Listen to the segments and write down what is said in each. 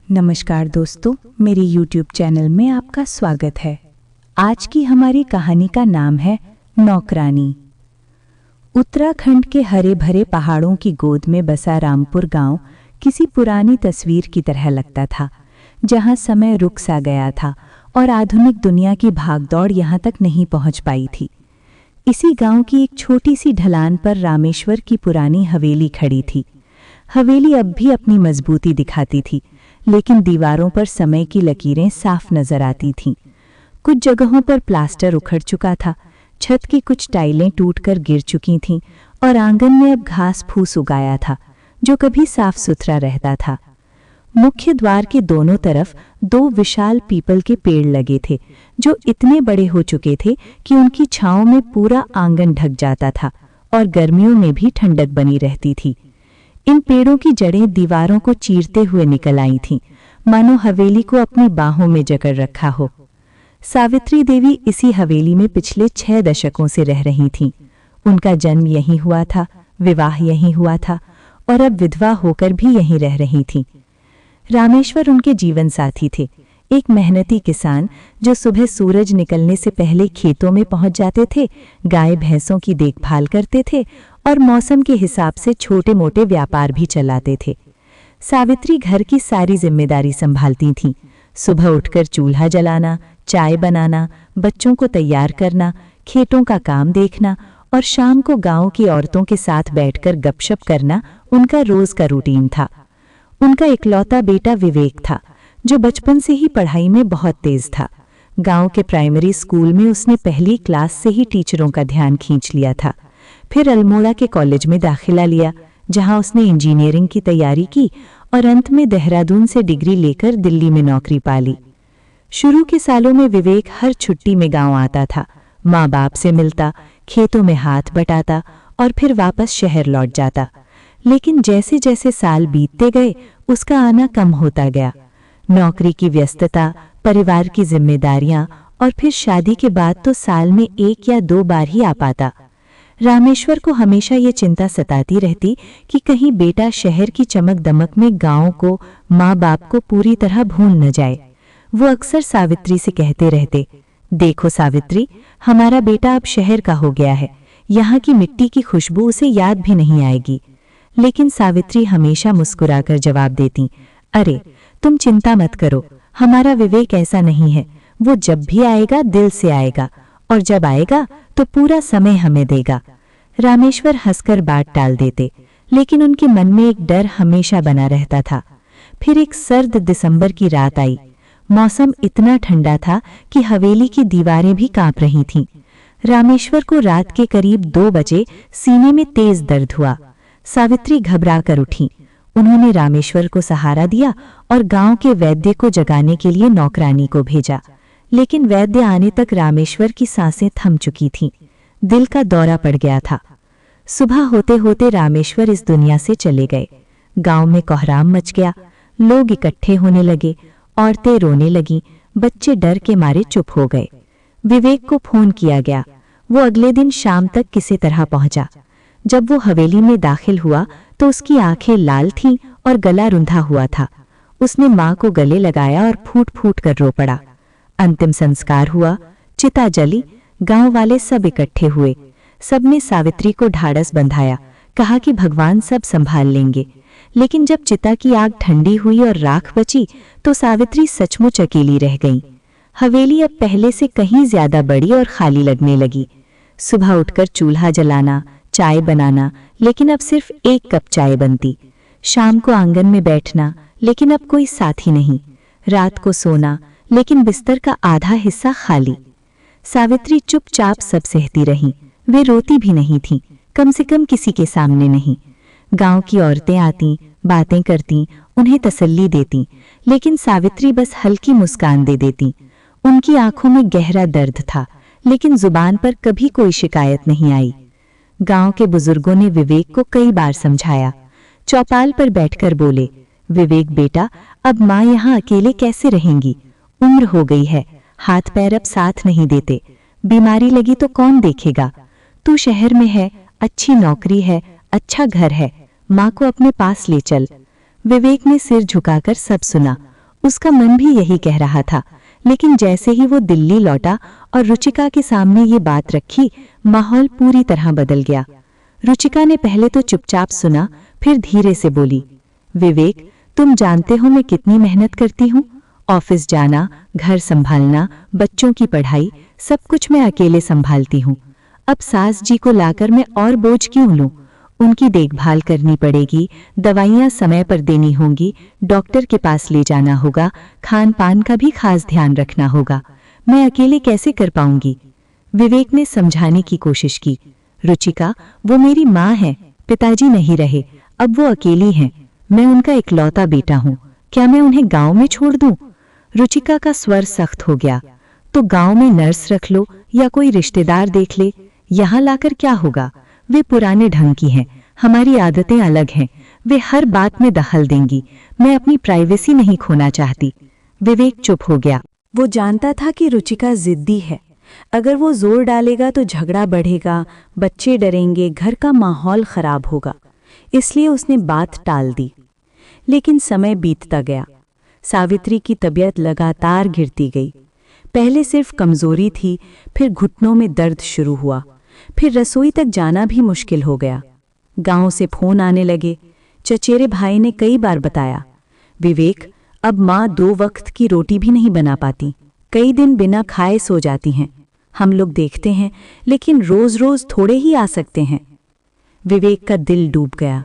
नमस्कार दोस्तों, मेरे YouTube चैनल में आपका स्वागत है। आज की हमारी कहानी का नाम है नौकरानी। उत्तराखंड के हरे भरे पहाड़ों की गोद में बसा रामपुर गांव किसी पुरानी तस्वीर की तरह लगता था, जहां समय रुक सा गया था और आधुनिक दुनिया की भागदौड़ यहां तक नहीं पहुंच पाई थी। इसी गांव की एक छोटी सी ढलान पर रामेश्वर की पुरानी हवेली खड़ी थी। हवेली अब भी अपनी मजबूती दिखाती थी, लेकिन दीवारों पर समय की लकीरें साफ नजर आती थीं। कुछ जगहों पर प्लास्टर उखड़ चुका था, छत की कुछ टाइलें टूटकर गिर चुकी थीं और आंगन में अब घास फूस उगाया था, जो कभी साफ सुथरा रहता था। मुख्य द्वार के दोनों तरफ 2 विशाल पीपल के पेड़ लगे थे, जो इतने बड़े हो चुके थे कि उनकी छांव में पूरा आंगन ढक जाता था और गर्मियों में भी ठंडक बनी रहती थी। इन पेड़ों की जड़ें दीवारों को चीरते हुए निकल आई थीं, मानो हवेली को अपनी बाहों में जकड़ रखा हो। सावित्री देवी इसी हवेली में पिछले 6 दशकों से रह रही थीं। उनका जन्म यहीं हुआ था, विवाह यहीं हुआ था और अब विधवा होकर भी यहीं रह रही थीं। रामेश्वर उनके जीवन साथी थे, एक मेहनती किसान जो सुबह सूरज निकलने से पहले खेतों में पहुंच जाते थे, गाय भैंसों की देखभाल करते थे और मौसम के हिसाब से छोटे मोटे व्यापार भी चलाते थे। सावित्री घर की सारी जिम्मेदारी संभालती थीं। सुबह उठकर चूल्हा जलाना, चाय बनाना, बच्चों को तैयार करना, खेतों का काम देखना और शाम को गांव की औरतों के साथ बैठकर गपशप करना उनका रोज का रूटीन था। उनका इकलौता बेटा विवेक था, जो बचपन से ही पढ़ाई में बहुत तेज था। गांव के प्राइमरी स्कूल में उसने पहली क्लास से ही टीचरों का ध्यान खींच लिया था। फिर अल्मोड़ा के कॉलेज में दाखिला लिया, जहां उसने इंजीनियरिंग की तैयारी की और अंत में देहरादून से डिग्री लेकर दिल्ली में नौकरी पा ली। शुरू के सालों में विवेक हर छुट्टी में गांव आता था, माँ बाप से मिलता, खेतों में हाथ बटाता और फिर वापस शहर लौट जाता। लेकिन जैसे जैसे साल बीतते गए, उसका आना कम होता गया। नौकरी की व्यस्तता, परिवार की जिम्मेदारियां और फिर शादी के बाद तो साल में 1 या 2 बार ही आ पाता। रामेश्वर को हमेशा ये चिंता सताती रहती कि कहीं बेटा शहर की चमक दमक में गांव को, माँ बाप को पूरी तरह भूल न जाए। वो अक्सर सावित्री से कहते रहते, देखो सावित्री, हमारा बेटा अब शहर का हो गया है, यहाँ की मिट्टी की खुशबू उसे याद भी नहीं आएगी। लेकिन सावित्री हमेशा मुस्कुराकर जवाब देती, अरे तुम चिंता मत करो, हमारा विवेक ऐसा नहीं है। वो जब भी आएगा दिल से आएगा और जब आएगा तो पूरा समय हमें देगा। रामेश्वर हंसकर बात टाल देते, लेकिन उनके मन में एक डर हमेशा बना रहता था। फिर एक सर्द दिसंबर की रात आई। मौसम इतना ठंडा था कि हवेली की दीवारें भी कांप रही थीं। रामेश्वर को रात के करीब 2 बजे सीने में तेज दर्द हुआ। सावित्री घबरा कर उठी। उन्होंने रामेश्वर को सहारा दिया और गांव के वैद्य को जगाने के लिए नौकरानी को भेजा। लेकिन वैद्य आने तक रामेश्वर की सांसें थम चुकी थीं। दिल का दौरा पड़ गया था। सुबह होते होते रामेश्वर इस दुनिया से चले गए। गांव में कोहराम मच गया। लोग इकट्ठे होने लगे, औरतें रोने लगीं, बच्चे डर के मारे चुप हो गए। विवेक को फोन किया गया। वो अगले दिन शाम तक किसी तरह पहुंचा। जब वो हवेली में दाखिल हुआ तो उसकी आंखें लाल थीं और गला रुंधा हुआ था। उसने माँ को गले लगाया और फूट फूट कर रो पड़ा। अंतिम संस्कार हुआ, चिता जली, गांव वाले सब इकट्ठे हुए। सबने सावित्री को ढाढ़स बंधाया, कहा कि भगवान सब संभाल लेंगे। लेकिन जब चिता की आग ठंडी हुई और राख बची तो सावित्री सचमुच अकेली रह गई। हवेली अब पहले से कहीं ज्यादा बड़ी और खाली लगने लगी। सुबह उठकर चूल्हा जलाना, चाय बनाना, लेकिन अब सिर्फ 1 कप चाय बनती। शाम को आंगन में बैठना, लेकिन अब कोई साथी नहीं। रात को सोना, लेकिन बिस्तर का आधा हिस्सा खाली। सावित्री चुपचाप सब सहती रहीं। वे रोती भी नहीं थीं, कम से कम किसी के सामने नहीं। गांव की औरतें आती, बातें करती, उन्हें तसल्ली देती, लेकिन सावित्री बस हल्की मुस्कान दे देती। उनकी आंखों में गहरा दर्द था, लेकिन जुबान पर कभी कोई शिकायत नहीं आई। गांव के बुजुर्गों ने विवेक को कई बार समझाया। चौपाल पर बैठकर बोले, विवेक बेटा, अब माँ यहाँ अकेले कैसे रहेंगी? उम्र हो गई है, हाथ पैर अब साथ नहीं देते। बीमारी लगी तो कौन देखेगा? तू शहर में है, अच्छी नौकरी है, अच्छा घर है, माँ को अपने पास ले चल। विवेक ने सिर झुकाकर सब सुना उसका मन भी यही कह रहा था, लेकिन जैसे ही वो दिल्ली लौटा और रुचिका के सामने ये बात रखी, माहौल पूरी तरह बदल गया। रुचिका ने पहले तो चुपचाप सुना, फिर धीरे से बोली, विवेक, तुम जानते हो मैं कितनी मेहनत करती हूँ। ऑफिस जाना, घर संभालना, बच्चों की पढ़ाई, सब कुछ मैं अकेले संभालती हूँ। अब सास जी को लाकर मैं और बोझ क्यों लूं? उनकी देखभाल करनी पड़ेगी, दवाइयाँ समय पर देनी होंगी, डॉक्टर के पास ले जाना होगा, खान पान का भी खास ध्यान रखना होगा। मैं अकेले कैसे कर पाऊंगी? विवेक ने समझाने की कोशिश की, रुचिका, वो मेरी माँ है, पिताजी नहीं रहे, अब वो अकेली हैं, मैं उनका इकलौता बेटा हूँ, क्या मैं उन्हें गांव में छोड़ दूं? रुचिका का स्वर सख्त हो गया। तो गांव में नर्स रख लो या कोई रिश्तेदार देख ले, यहाँ लाकर क्या होगा? वे पुराने ढंग की हैं, हमारी आदतें अलग हैं, वे हर बात में दखल देंगी, मैं अपनी प्राइवेसी नहीं खोना चाहती। विवेक चुप हो गया। वो जानता था कि रुचिका जिद्दी है, अगर वो जोर डालेगा तो झगड़ा बढ़ेगा, बच्चे डरेंगे, घर का माहौल खराब होगा, इसलिए उसने बात टाल दी। लेकिन समय बीतता गया, सावित्री की तबीयत लगातार गिरती गई। पहले सिर्फ कमजोरी थी, फिर घुटनों में दर्द शुरू हुआ, फिर रसोई तक जाना भी मुश्किल हो गया। गांव से फोन आने लगे। चचेरे भाई ने कई बार बताया, विवेक, अब माँ 2 वक्त की रोटी भी नहीं बना पाती, कई दिन बिना खाए सो जाती हैं। हम लोग देखते हैं, लेकिन रोज रोज थोड़े ही आ सकते हैं। विवेक का दिल डूब गया।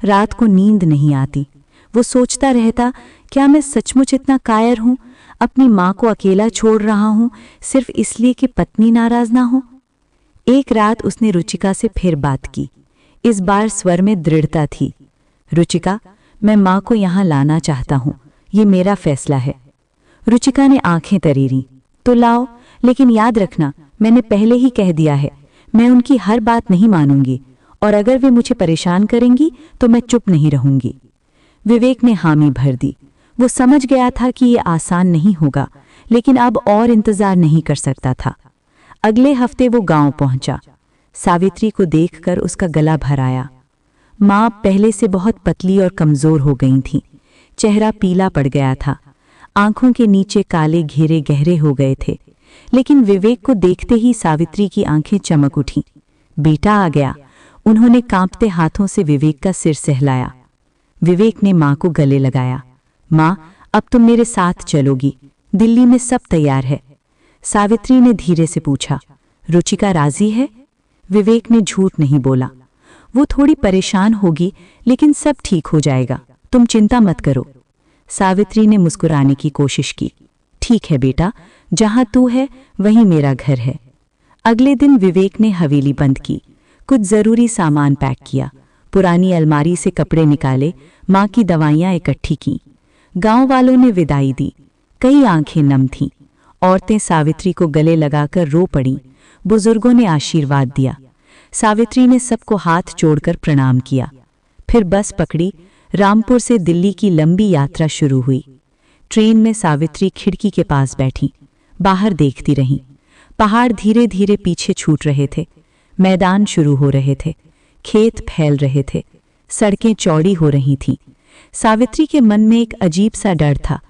रात को नींद नहीं आती। वो सोचता रहता, क्या मैं सचमुच इतना कायर हूँ? अपनी माँ को अकेला छोड़ रहा हूँ सिर्फ इसलिए कि पत्नी नाराज ना हो। एक रात उसने रुचिका से फिर बात की। इस बार स्वर में दृढ़ता थी। रुचिका, मैं माँ को यहाँ लाना चाहता हूँ, ये मेरा फैसला है। रुचिका ने आंखें तरीरी। तो लाओ, लेकिन याद रखना, मैंने पहले ही कह दिया है, मैं उनकी हर बात नहीं मानूंगी, और अगर वे मुझे परेशान करेंगी तो मैं चुप नहीं रहूंगी। विवेक ने हामी भर दी। वो समझ गया था कि ये आसान नहीं होगा, लेकिन अब और इंतजार नहीं कर सकता था। अगले हफ्ते वो गांव पहुंचा। सावित्री को देखकर उसका गला भर आया। माँ पहले से बहुत पतली और कमजोर हो गई थी। चेहरा पीला पड़ गया था, आंखों के नीचे काले घेरे गहरे हो गए थे। लेकिन विवेक को देखते ही सावित्री की आंखें चमक उठीं। बेटा आ गया। उन्होंने कांपते हाथों से विवेक का सिर सहलाया। विवेक ने माँ को गले लगाया। माँ, अब तुम मेरे साथ चलोगी, दिल्ली में सब तैयार है। सावित्री ने धीरे से पूछा, रुचिका राजी है? विवेक ने झूठ नहीं बोला। वो थोड़ी परेशान होगी, लेकिन सब ठीक हो जाएगा, तुम चिंता मत करो। सावित्री ने मुस्कुराने की कोशिश की। ठीक है बेटा, जहां तू है वहीं मेरा घर है। अगले दिन विवेक ने हवेली बंद की, कुछ जरूरी सामान पैक किया, पुरानी अलमारी से कपड़े निकाले, माँ की दवाइयाँ इकट्ठी की। गांव वालों ने विदाई दी। कई आंखें नम थीं। औरतें सावित्री को गले लगाकर रो पड़ीं। बुजुर्गों ने आशीर्वाद दिया। सावित्री ने सबको हाथ जोड़कर प्रणाम किया। फिर बस पकड़ी। रामपुर से दिल्ली की लंबी यात्रा शुरू हुई। ट्रेन में सावित्री खिड़की के पास बैठी, बाहर देखती रहीं। पहाड़ धीरे धीरे पीछे छूट रहे थे, मैदान शुरू हो रहे थे, खेत फैल रहे थे, सड़कें चौड़ी हो रही थीं। सावित्री के मन में एक अजीब सा डर था।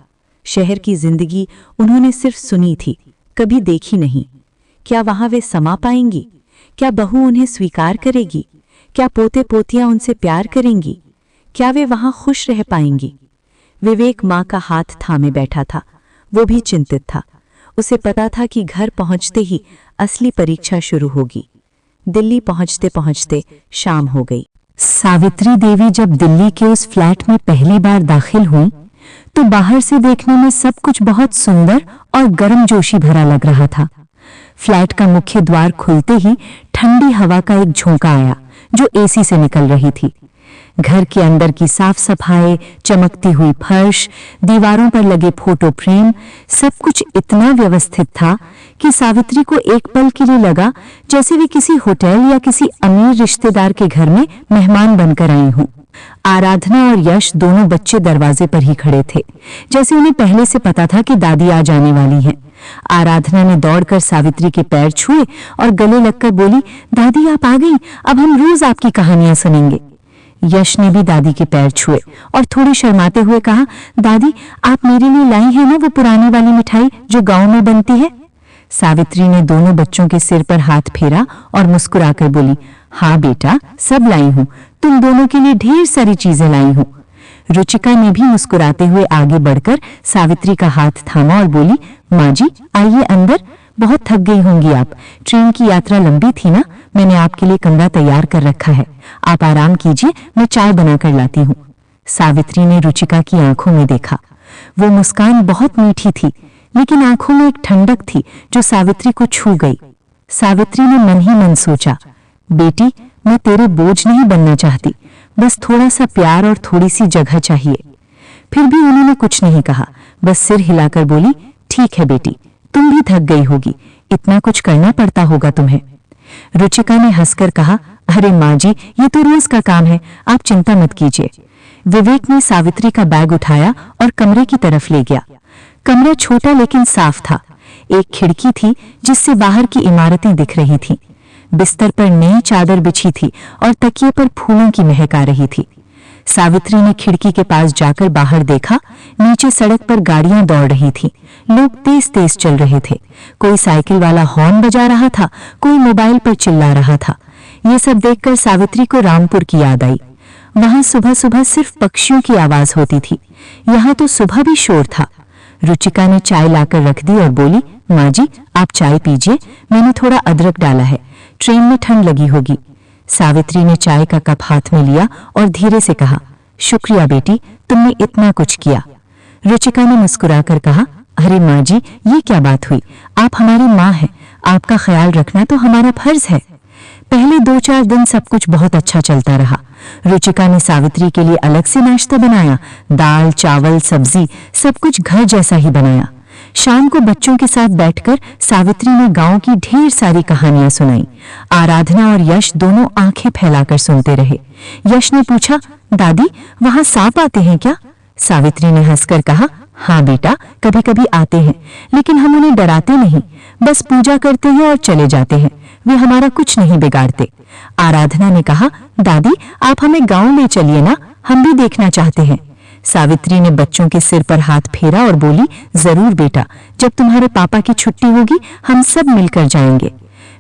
शहर की जिंदगी उन्होंने सिर्फ सुनी थी, कभी देखी नहीं। क्या वहां वे समा पाएंगी? क्या बहू उन्हें स्वीकार करेगी? क्या पोते पोतियां उनसे प्यार करेंगी? क्या वे वहां खुश रह पाएंगी? विवेक माँ का हाथ थामे बैठा था। वो भी चिंतित था। उसे पता था कि घर पहुंचते ही असली परीक्षा शुरू होगी। दिल्ली पहुंचते पहुंचते शाम हो गई। सावित्री देवी जब दिल्ली के उस फ्लैट में पहली बार दाखिल हुई, तो बाहर से देखने में सब कुछ बहुत सुंदर और गर्मजोशी भरा लग रहा था। फ्लैट का मुख्य द्वार खुलते ही ठंडी हवा का एक झोंका आया, जो एसी से निकल रही थी। घर के अंदर की साफ सफाई, चमकती हुई फर्श, दीवारों पर लगे फोटो फ्रेम, सब कुछ इतना व्यवस्थित था कि सावित्री को एक पल के लिए लगा जैसे वे किसी होटल या किसी अमीर रिश्तेदार के घर में मेहमान बनकर आई हों। आराधना और यश दोनों बच्चे दरवाजे पर ही खड़े थे, जैसे उन्हें पहले से पता था कि दादी आ जाने वाली हैं। आराधना ने दौड़कर सावित्री के पैर छुए और गले लगकर बोली, दादी आप आ गई, अब हम रोज आपकी कहानियां सुनेंगे। यश ने भी दादी के पैर छुए और थोड़ी शर्माते हुए कहा, दादी आप मेरे लिए लाई है ना वो पुरानी वाली मिठाई जो गांव में बनती है? सावित्री ने दोनों बच्चों के सिर पर हाथ फेरा और मुस्कुराकर बोली, हाँ बेटा, सब लाई हूँ, तुम दोनों के लिए ढेर सारी चीजें लाई हूँ। रुचिका ने भी मुस्कुराते हुए आगे बढ़कर सावित्री का हाथ थामा और बोली, माँ जी आइए अंदर, बहुत थक गई होंगी आप, ट्रेन की यात्रा लंबी थी ना, मैंने आपके लिए कमरा तैयार कर रखा है, आप आराम कीजिए, मैं चाय बनाकर लाती हूँ। सावित्री ने रुचिका की आंखों में देखा। वो मुस्कान बहुत मीठी थी, लेकिन आंखों में एक ठंडक थी जो सावित्री को छू गई। सावित्री ने मन ही मन सोचा, बेटी मैं तेरे बोझ नहीं बनना चाहती, बस थोड़ा सा प्यार और थोड़ी सी जगह चाहिए। फिर भी उन्होंने कुछ नहीं कहा, बस सिर हिलाकर बोली, ठीक है बेटी, तुम भी थक गई होगी, इतना कुछ करना पड़ता होगा तुम्हें। रुचिका ने हंसकर कहा, अरे माँ जी ये तो रोज का काम है, आप चिंता मत कीजिए। विवेक ने सावित्री का बैग उठाया और कमरे की तरफ ले गया। कमरा छोटा लेकिन साफ था। एक खिड़की थी जिससे बाहर की इमारतें दिख रही थीं। बिस्तर पर नई चादर बिछी थी और तकिए पर फूलों की महक आ रही थी। सावित्री ने खिड़की के पास जाकर बाहर देखा। नीचे सड़क पर गाड़ियां दौड़ रही थीं, लोग तेज तेज चल रहे थे। कोई साइकिल वाला हॉर्न बजा रहा था, कोई मोबाइल पर चिल्ला रहा था। ये सब देखकर सावित्री को रामपुर की याद आई। वहां सुबह सुबह सिर्फ पक्षियों की आवाज होती थी, यहाँ तो सुबह भी शोर था। रुचिका ने चाय लाकर रख दी और बोली, माँ जी आप चाय पीजिए, मैंने थोड़ा अदरक डाला है, ट्रेन में ठंड लगी होगी। सावित्री ने चाय का कप हाथ में लिया और धीरे से कहा, शुक्रिया बेटी, तुमने इतना कुछ किया। रुचिका ने मुस्कुराकर कहा, अरे माँ जी ये क्या बात हुई, आप हमारी माँ हैं, आपका ख्याल रखना तो हमारा फर्ज है। पहले 2-4 दिन सब कुछ बहुत अच्छा चलता रहा। रुचिका ने सावित्री के लिए अलग से नाश्ता बनाया, दाल चावल सब्जी सब कुछ घर जैसा ही बनाया। शाम को बच्चों के साथ बैठकर सावित्री ने गांव की ढेर सारी कहानियां सुनाई। आराधना और यश दोनों आंखें फैलाकर सुनते रहे। यश ने पूछा, दादी वहां सांप आते हैं क्या? सावित्री ने हंसकर कहा, हाँ बेटा कभी कभी आते हैं, लेकिन हम उन्हें डराते नहीं, बस पूजा करते हैं और चले जाते हैं, वे हमारा कुछ नहीं बिगाड़ते। आराधना ने कहा, दादी आप हमें गांव ले चलिए ना, हम भी देखना चाहते हैं। सावित्री ने बच्चों के सिर पर हाथ फेरा और बोली, जरूर बेटा, जब तुम्हारे पापा की छुट्टी होगी हम सब मिलकर जाएंगे।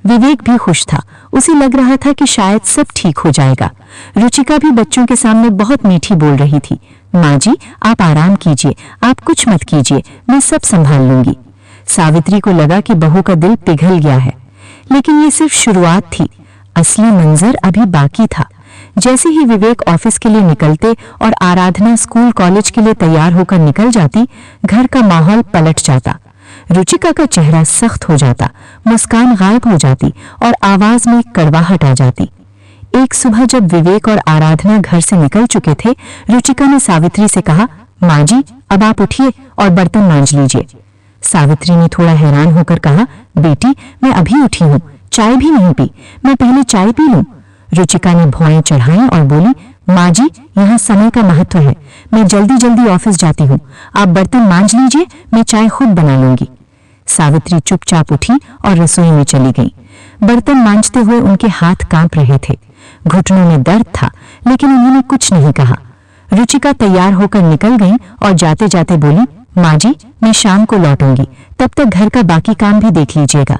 विवेक भी खुश था, उसे लग रहा था कि शायद सब ठीक हो जाएगा। रुचिका भी बच्चों के सामने बहुत मीठी बोल रही थी, माँ जी आप आराम कीजिए, आप कुछ मत कीजिए, मैं सब संभाल लूंगी। सावित्री को लगा कि बहू का दिल पिघल गया है, लेकिन ये सिर्फ शुरुआत थी, असली मंजर अभी बाकी था। जैसे ही विवेक ऑफिस के लिए निकलते और आराधना स्कूल कॉलेज के लिए तैयार होकर निकल जाती, घर का माहौल पलट जाता। रुचिका का चेहरा सख्त हो जाता, मुस्कान गायब हो जाती और आवाज में कड़वाहट आ जाती। एक सुबह जब विवेक और आराधना घर से निकल चुके थे, रुचिका ने सावित्री से कहा, माँ जी अब आप उठिए और बर्तन मांज लीजिए। सावित्री ने थोड़ा हैरान होकर कहा, बेटी मैं अभी उठी हूँ, चाय भी नहीं पी, मैं पहले चाय पी लूं। रुचिका ने भौएं चढ़ाई और बोली, माँ जी यहाँ समय का महत्व है, मैं जल्दी जल्दी ऑफिस जाती हूँ, आप बर्तन मांज लीजिए, मैं चाय खुद बना लूंगी। सावित्री चुपचाप उठी और रसोई में चली गई। बर्तन मांजते हुए उनके हाथ कांप रहे थे, घुटनों में दर्द था, लेकिन उन्होंने कुछ नहीं कहा। रुचिका तैयार होकर निकल गई और जाते जाते बोली, माँ जी मैं शाम को लौटूंगी, तब तक घर का बाकी काम भी देख लीजिएगा।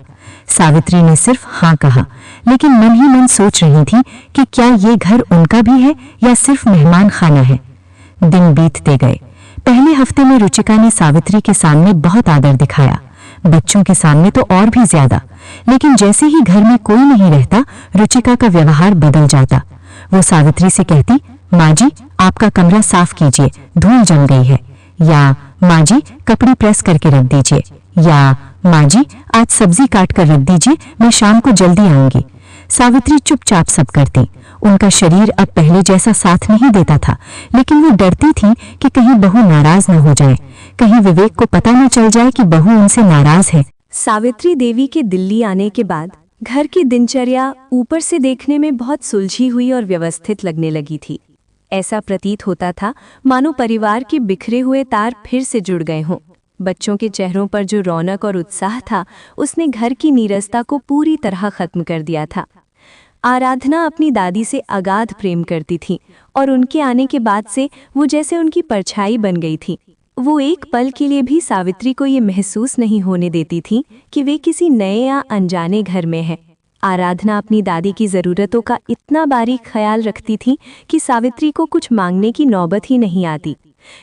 सावित्री ने सिर्फ हाँ कहा, लेकिन मन ही मन सोच रही थी कि क्या ये घर उनका भी है या सिर्फ मेहमान खाना है। दिन बीतते गए। पहले हफ्ते में रुचिका ने सावित्री के सामने बहुत आदर दिखाया, बच्चों के सामने तो और भी ज्यादा। लेकिन जैसे ही घर में कोई नहीं रहता, रुचिका का व्यवहार बदल जाता। वो सावित्री से कहती, माँ जी आपका कमरा साफ कीजिए, धूल जम गई है, या माँ जी कपड़े प्रेस करके रख दीजिए, या माँ जी आज सब्जी काट कर रख दीजिए, मैं शाम को जल्दी आऊंगी। सावित्री चुपचाप सब करती। उनका शरीर अब पहले जैसा साथ नहीं देता था, लेकिन वो डरती थी कि कहीं बहू नाराज न हो जाए, कहीं विवेक को पता न चल जाए कि बहू उनसे नाराज है। सावित्री देवी के दिल्ली आने के बाद घर की दिनचर्या ऊपर से देखने में बहुत सुलझी हुई और व्यवस्थित लगने लगी थी। ऐसा प्रतीत होता था मानो परिवार के बिखरे हुए तार फिर से जुड़ गए हों। बच्चों के चेहरों पर जो रौनक और उत्साह था, उसने घर की नीरसता को पूरी तरह खत्म कर दिया था। आराधना अपनी दादी से अगाध प्रेम करती थी और उनके आने के बाद से वो जैसे उनकी परछाई बन गई थी। वो एक पल के लिए भी सावित्री को ये महसूस नहीं होने देती थी कि वे किसी नए या अनजाने घर में है। आराधना अपनी दादी की ज़रूरतों का इतना बारीक ख्याल रखती थी कि सावित्री को कुछ मांगने की नौबत ही नहीं आती।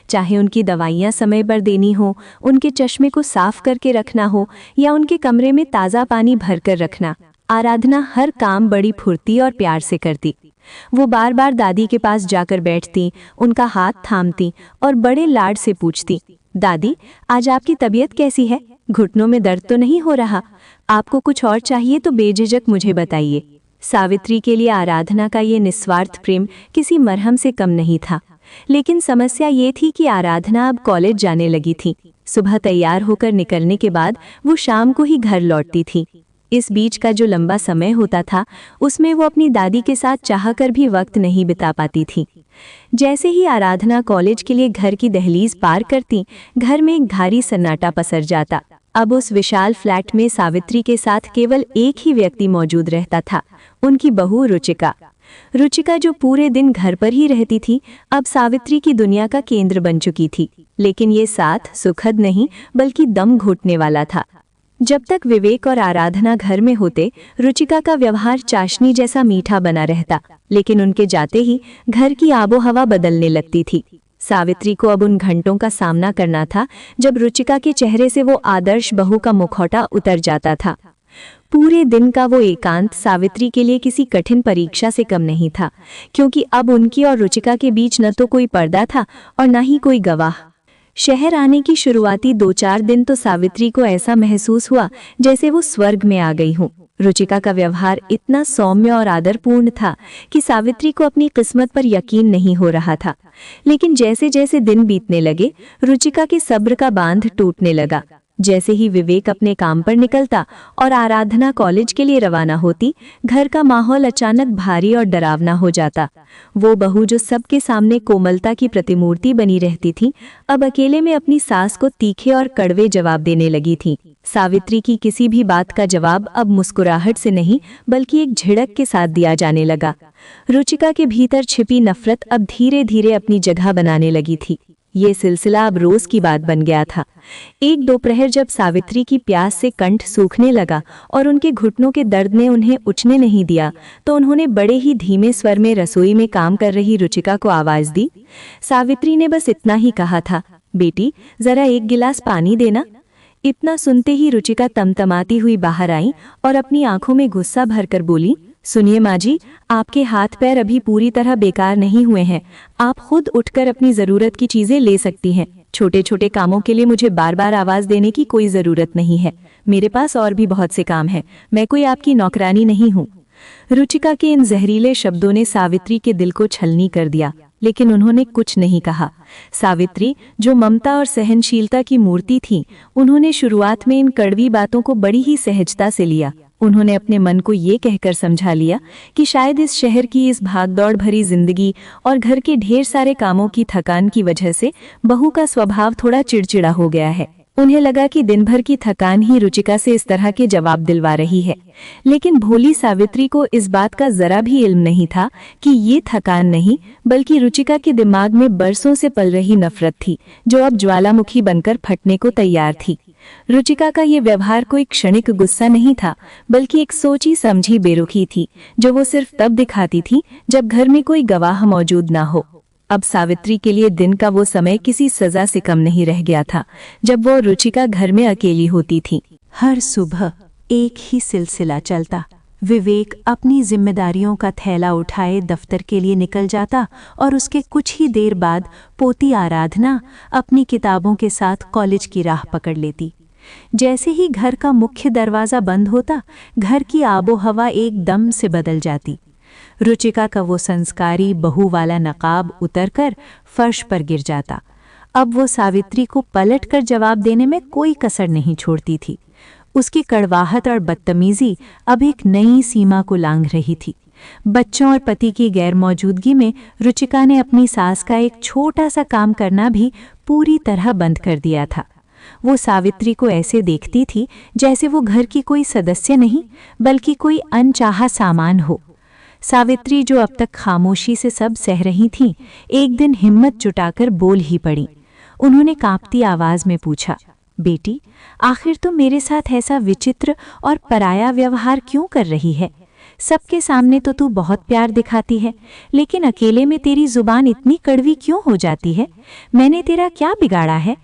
चाहे उनकी दवाइयाँ समय पर देनी हो, उनके चश्मे को साफ करके रखना हो या उनके कमरे में ताज़ा पानी भरकर रखना, आराधना हर काम बड़ी फुर्ती और प्यार से करती। वो बार बार दादी के पास जाकर बैठती, उनका हाथ थामती और बड़े लाड से पूछती, दादी आज आपकी तबीयत कैसी है? घुटनों में दर्द तो नहीं हो रहा? आपको कुछ और चाहिए तो बेझिझक मुझे बताइए। सावित्री के लिए आराधना का ये निस्वार्थ प्रेम किसी मरहम से कम नहीं था। लेकिन समस्या ये थी कि आराधना अब कॉलेज जाने लगी थी। सुबह तैयार होकर निकलने के बाद वो शाम को ही घर लौटती थी। इस बीच का जो लंबा समय होता था उसमें वो अपनी दादी के साथ चाहकर भी वक्त नहीं बिता पाती थी। जैसे ही आराधना कॉलेज के लिए घर की दहलीज पार करती, घर में एक भारी सन्नाटा पसर जाता। अब उस विशाल फ्लैट में सावित्री के साथ केवल एक ही व्यक्ति मौजूद रहता था, उनकी बहू रुचिका। रुचिका जो पूरे दिन घर पर ही रहती थी, अब सावित्री की दुनिया का केंद्र बन चुकी थी। लेकिन ये साथ सुखद नहीं बल्कि दम घुटने वाला था। जब तक विवेक और आराधना घर में होते, रुचिका का व्यवहार चाशनी जैसा मीठा बना रहता, लेकिन उनके जाते ही घर की आबोहवा बदलने लगती थी। सावित्री को अब उन घंटों का सामना करना था जब रुचिका के चेहरे से वो आदर्श बहू का मुखौटा उतर जाता था। पूरे दिन का वो एकांत सावित्री के लिए किसी कठिन परीक्षा से कम नहीं था, क्योंकि अब उनकी और रुचिका के बीच न तो कोई पर्दा था और न ही कोई गवाह। शहर आने की शुरुआती 2-4 दिन तो सावित्री को ऐसा महसूस हुआ जैसे वो स्वर्ग में आ गई हूँ। रुचिका का व्यवहार इतना सौम्य और आदरपूर्ण था कि सावित्री को अपनी किस्मत पर यकीन नहीं हो रहा था। लेकिन जैसे जैसे दिन बीतने लगे, रुचिका के सब्र का बांध टूटने लगा। जैसे ही विवेक अपने काम पर निकलता और आराधना कॉलेज के लिए रवाना होती, घर का माहौल अचानक भारी और डरावना हो जाता। वो बहू जो सबके सामने कोमलता की प्रतिमूर्ति बनी रहती थी, अब अकेले में अपनी सास को तीखे और कड़वे जवाब देने लगी थी। सावित्री की किसी भी बात का जवाब अब मुस्कुराहट से नहीं बल्कि एक झिड़क के साथ दिया जाने लगा। रुचिका के भीतर छिपी नफरत अब धीरे धीरे अपनी जगह बनाने लगी थी। ये सिलसिला अब रोज की बात बन गया था। एक दोपहर जब सावित्री की प्यास से कंठ सूखने लगा और उनके घुटनों के दर्द ने उन्हें उठने नहीं दिया, तो उन्होंने बड़े ही धीमे स्वर में रसोई में काम कर रही रुचिका को आवाज दी। सावित्री ने बस इतना ही कहा था, बेटी जरा एक गिलास पानी देना। इतना सुनते ही रुचिका तमतमाती हुई बाहर आई और अपनी आंखों में गुस्सा भरकर बोली, सुनिए माँ जी, आपके हाथ पैर अभी पूरी तरह बेकार नहीं हुए हैं। आप खुद उठकर अपनी ज़रूरत की चीज़ें ले सकती हैं। छोटे छोटे कामों के लिए मुझे बार बार आवाज़ देने की कोई ज़रूरत नहीं है। मेरे पास और भी बहुत से काम हैं। मैं कोई आपकी नौकरानी नहीं हूँ। रुचिका के इन जहरीले शब्दों ने सावित्री के दिल को छलनी कर दिया, लेकिन उन्होंने कुछ नहीं कहा। सावित्री, जो ममता और सहनशीलता की मूर्ति थी, उन्होंने शुरुआत में इन कड़वी बातों को बड़ी ही सहजता से लिया। उन्होंने अपने मन को ये कहकर समझा लिया कि शायद इस शहर की इस भागदौड़ भरी जिंदगी और घर के ढेर सारे कामों की थकान की वजह से बहू का स्वभाव थोड़ा चिड़चिड़ा हो गया है। उन्हें लगा कि दिन भर की थकान ही रुचिका से इस तरह के जवाब दिलवा रही है। लेकिन भोली सावित्री को इस बात का जरा भी इल्म नहीं था कि ये थकान नहीं बल्कि रुचिका के दिमाग में बरसों से पल रही नफरत थी, जो अब ज्वालामुखी बनकर फटने को तैयार थी। रुचिका का ये व्यवहार कोई क्षणिक गुस्सा नहीं था, बल्कि एक सोची समझी बेरुखी थी, जो वो सिर्फ तब दिखाती थी जब घर में कोई गवाह मौजूद ना हो। अब सावित्री के लिए दिन का वो समय किसी सजा से कम नहीं रह गया था, जब वो रुचिका घर में अकेली होती थी। हर सुबह एक ही सिलसिला चलता। विवेक अपनी जिम्मेदारियों का थैला उठाए दफ्तर के लिए निकल जाता और उसके कुछ ही देर बाद पोती आराधना अपनी किताबों के साथ कॉलेज की राह पकड़ लेती। जैसे ही घर का मुख्य दरवाज़ा बंद होता, घर की आबोहवा एकदम से बदल जाती। रुचिका का वो संस्कारी बहू वाला नकाब उतरकर फर्श पर गिर जाता। अब वो सावित्री को पलटकर जवाब देने में कोई कसर नहीं छोड़ती थी। उसकी कड़वाहट और बदतमीजी अब एक नई सीमा को लांघ रही थी। बच्चों और पति की गैरमौजूदगी में रुचिका ने अपनी सास का एक छोटा सा काम करना भी पूरी तरह बंद कर दिया था। वो सावित्री को ऐसे देखती थी जैसे वो घर की कोई सदस्य नहीं बल्कि कोई अनचाहा सामान हो। सावित्री, जो अब तक खामोशी से सब सह रही थीं, एक दिन हिम्मत जुटाकर बोल ही पड़ी। उन्होंने कांपती आवाज में पूछा, बेटी, आखिर तुम मेरे साथ ऐसा विचित्र और पराया व्यवहार क्यों कर रही है? सबके सामने तो तू बहुत प्यार दिखाती है, लेकिन अकेले में तेरी जुबान इतनी कड़वी क्यों हो जाती है? मैंने तेरा क्या बिगाड़ा है?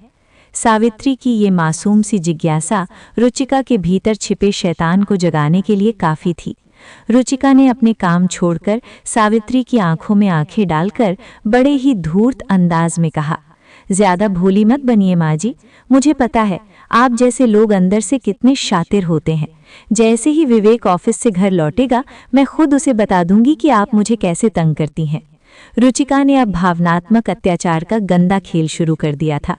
सावित्री की ये मासूम सी जिज्ञासा रुचिका के भीतर छिपे शैतान को जगाने के लिए काफी थी। रुचिका ने अपने काम छोड़कर सावित्री की आंखों में आंखें डालकर बड़े ही धूर्त अंदाज में कहा, ज्यादा भोली मत बनिए माँ जी, मुझे पता है आप जैसे लोग अंदर से कितने शातिर होते हैं। जैसे ही विवेक ऑफिस से घर लौटेगा, मैं खुद उसे बता दूंगी कि आप मुझे कैसे तंग करती हैं। रुचिका ने अब भावनात्मक अत्याचार का गंदा खेल शुरू कर दिया था।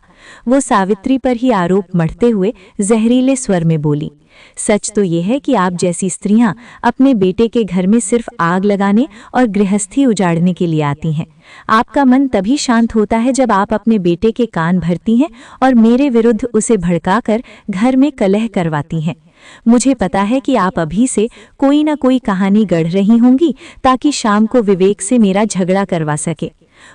वो सावित्री पर ही आरोप मढ़ते हुए जहरीले स्वर में बोली, सच तो ये है कि आप जैसी स्त्रियां अपने बेटे के घर में सिर्फ आग लगाने और गृहस्थी उजाड़ने के लिए आती हैं। आपका मन तभी शांत होता है जब आप अपने बेटे के कान भरती हैं और मेरे विरुद्ध उसे भड़काकर घर में कलह करवाती हैं। मुझे पता है कि आप अभी से कोई ना कोई कहानी गढ़ रही होंगी ताकि शाम को विवेक से मेरा झगड़ा करवा सके।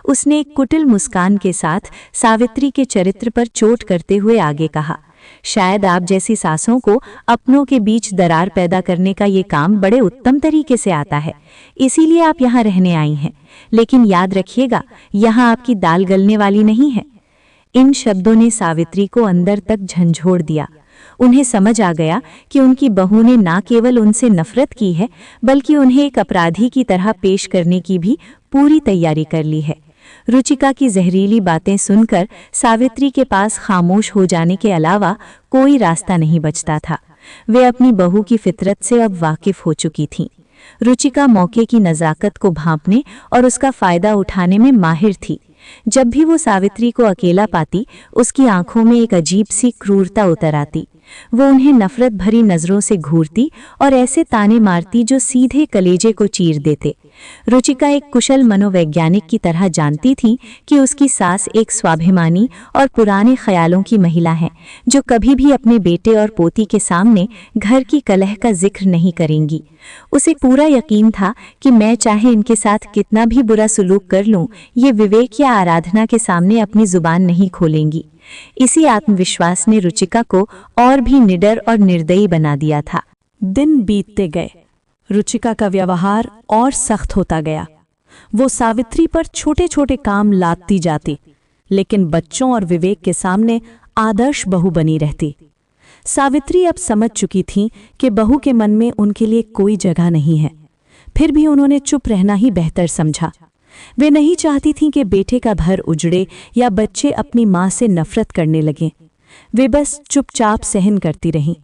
उसने एक कुटिल मुस्कान के साथ सावित्री के चरित्र पर चोट करते हुए आगे कहा, शायद आप जैसी सासों को अपनों के बीच दरार पैदा करने का ये काम बड़े उत्तम तरीके से आता है, इसीलिए आप यहाँ रहने आई हैं। लेकिन याद रखिएगा, यहाँ आपकी दाल गलने वाली नहीं है। इन शब्दों ने सावित्री को अंदर तक झंझोड़ दिया। उन्हें समझ आ गया कि उनकी बहू ने ना केवल उनसे नफरत की है, बल्कि उन्हें एक अपराधी की तरह पेश करने की भी पूरी तैयारी कर ली है। रुचिका की जहरीली बातें सुनकर सावित्री के पास खामोश हो जाने के अलावा कोई रास्ता नहीं बचता था। वे अपनी बहू की फितरत से अब वाकिफ हो चुकी थीं। रुचिका मौके की नज़ाकत को भांपने और उसका फायदा उठाने में माहिर थी। जब भी वो सावित्री को अकेला पाती, उसकी आंखों में एक अजीब सी क्रूरता उतर आती। वो उन्हें नफरत भरी नजरों से घूरती और ऐसे ताने मारती जो सीधे कलेजे को चीर देते। रुचिका एक कुशल मनोवैज्ञानिक की तरह जानती थी कि उसकी सास एक स्वाभिमानी और पुराने ख्यालों की महिला है, जो कभी भी अपने बेटे और पोती के सामने घर की कलह का जिक्र नहीं करेंगी। उसे पूरा यकीन था कि मैं चाहे इनके साथ कितना भी बुरा सुलूक कर लूं, ये विवेक या आराधना के सामने अपनी जुबान नहीं खोलेंगी। इसी आत्मविश्वास ने रुचिका को और भी निडर और निर्दयी बना दिया था। दिन बीतते गए, रुचिका का व्यवहार और सख्त होता गया। वो सावित्री पर छोटे छोटे काम लादती जाती, लेकिन बच्चों और विवेक के सामने आदर्श बहू बनी रहती। सावित्री अब समझ चुकी थी कि बहू के मन में उनके लिए कोई जगह नहीं है। फिर भी उन्होंने चुप रहना ही बेहतर समझा। वे नहीं चाहती थीं कि बेटे का घर उजड़े या बच्चे अपनी माँ से नफरत करने लगें। वे बस चुपचाप सहन करती रहीं।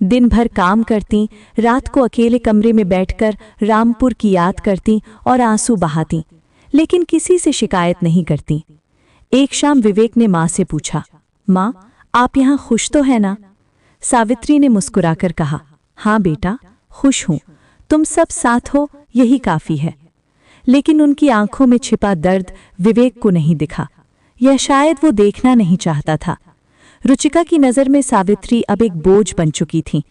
दिन भर काम करती, रात को अकेले कमरे में बैठकर रामपुर की याद करती और आंसू बहाती, लेकिन किसी से शिकायत नहीं करती। एक शाम विवेक ने माँ से पूछा, माँ, आप यहाँ खुश तो है ना? सावित्री ने मुस्कुराकर कहा, हाँ बेटा, खुश हूँ। तुम सब साथ हो, यही काफी है। लेकिन उनकी आंखों में छिपा दर्द विवेक को नहीं दिखा, या शायद वो देखना नहीं चाहता था। रुचिका की नज़र में सावित्री अब एक बोझ बन चुकी थी।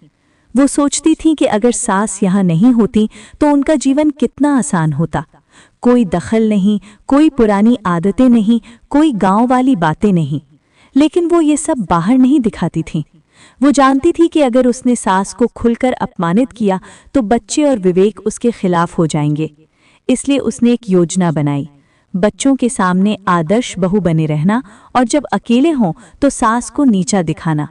वो सोचती थी कि अगर सास यहाँ नहीं होती तो उनका जीवन कितना आसान होता। कोई दखल नहीं, कोई पुरानी आदतें नहीं, कोई गांव वाली बातें नहीं। लेकिन वो ये सब बाहर नहीं दिखाती थी। वो जानती थी कि अगर उसने सास को खुलकर अपमानित किया तो बच्चे और विवेक उसके खिलाफ हो जाएंगे। इसलिए उसने एक योजना बनाई, बच्चों के सामने आदर्श बहू बने रहना और जब अकेले हों तो सास को नीचा दिखाना।